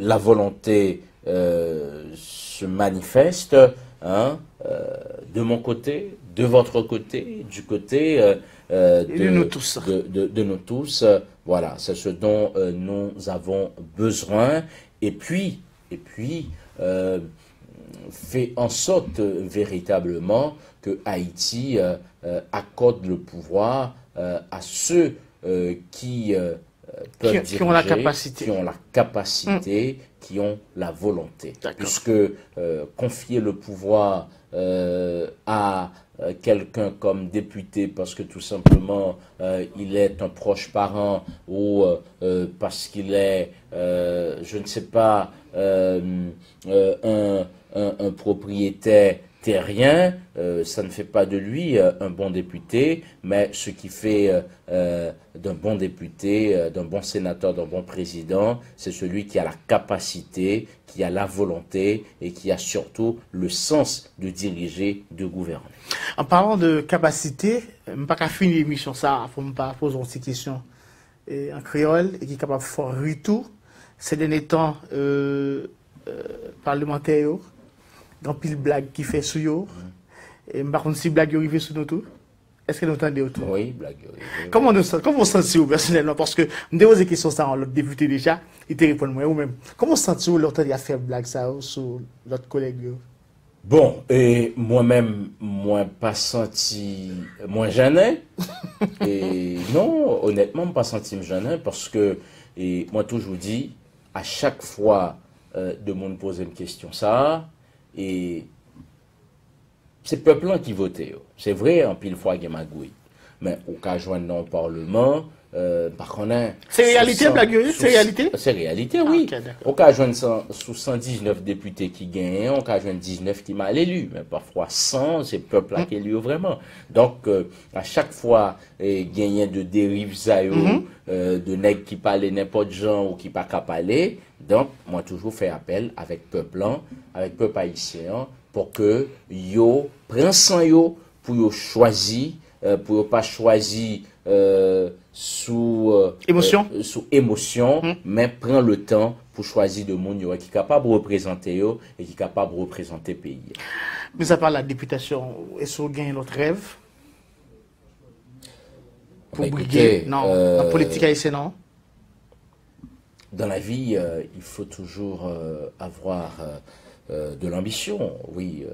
la volonté se manifeste de mon côté, de votre côté, du côté de nous tous. De nous tous. Voilà, c'est ce dont nous avons besoin. Et puis fait en sorte véritablement que Haïti accorde le pouvoir à ceux qui ont la capacité, qui ont la volonté, puisque confier le pouvoir à quelqu'un comme député parce que tout simplement il est un proche parent ou parce qu'il est, je ne sais pas, un propriétaire terrien, ça ne fait pas de lui un bon député, mais ce qui fait d'un bon député, d'un bon sénateur, d'un bon président, c'est celui qui a la capacité, qui a la volonté et qui a surtout le sens de diriger, de gouverner. En parlant de capacité, je ne vais pas finir l'émission ça, pour ne pas poser une petite question en créole et qui est capable de faire tout. Ces derniers temps, parlementaires, dans pile blague qui fait sur eux. Et par contre, si blague arrive sur nous tous, est-ce que nous entendez autour? Oui, blague arrive. Comment vous sentez-vous personnellement? Parce que nous avons des questions ça, l'autre député déjà, il te répond moi ou même. Comment sentez-vous l'autre à faire blague ça sur l'autre collègue? Bon, et moi-même, moi pas senti moins gêné. Et non, honnêtement, pas senti gêné parce que, et moi toujours dis, à chaque fois de monde poser une question ça, et c'est le peuple qui vote. C'est vrai, en pile fois, il y a magouille. Mais au cas joindre dans le Parlement, par contre, c'est réalité, blague, c'est réalité? C'est réalité, oui. Okay, au cas joindre sous 119 députés qui gagnent, au cas joindre 19 qui mal élus, mais parfois 100, c'est le peuple qui est élu vraiment. Donc, à chaque fois, gagner de dérives de nègres qui parlent n'importe gens ou qui pas qu'à parler. Donc, moi, toujours fait appel avec peuple haïtien, pour que yo prenne sang yo pour yo choisir, pour yo pas choisir sous émotion, mais prend le temps pour choisir de monde qui est capable de représenter yo et qui est capable de représenter le pays. Mais à part la députation, est-ce que vous gagnez notre rêve? Pour briguer? Non, la politique haïtienne, non? Dans la vie, il faut toujours avoir de l'ambition. Oui,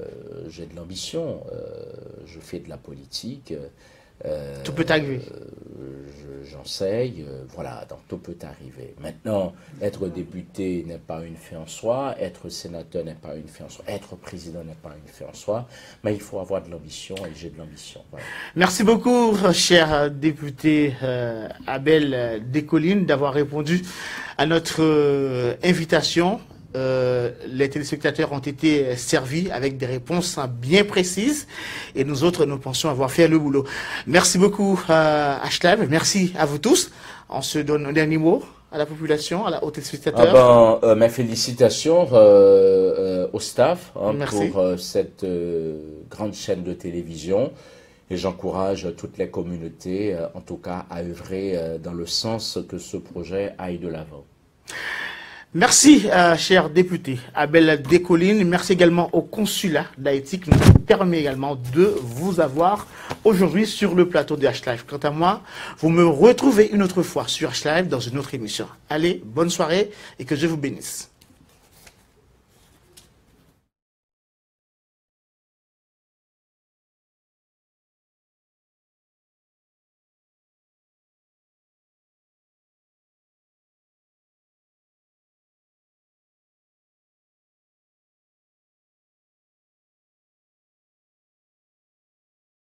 j'ai de l'ambition. Je fais de la politique. Tout peut arriver. J'enseigne. Voilà, donc tout peut arriver. Maintenant, être député n'est pas une fin en soi. Être sénateur n'est pas une fin en soi. Être président n'est pas une fin en soi. Mais il faut avoir de l'ambition et j'ai de l'ambition. Voilà. Merci beaucoup, cher député Abel Descollines, d'avoir répondu à notre invitation. Les téléspectateurs ont été servis avec des réponses bien précises et nous autres, nous pensons avoir fait le boulot. Merci beaucoup à HLive, merci à vous tous. On se donne un dernier mot à la population, aux téléspectateurs. Mes félicitations au staff pour cette grande chaîne de télévision et j'encourage toutes les communautés, en tout cas, à œuvrer dans le sens que ce projet aille de l'avant. Merci, cher député Abel Descollines. Merci également au consulat d'Haïti qui nous permet également de vous avoir aujourd'hui sur le plateau de HLive. Quant à moi, vous me retrouvez une autre fois sur HLive dans une autre émission. Allez, bonne soirée et que Dieu vous bénisse.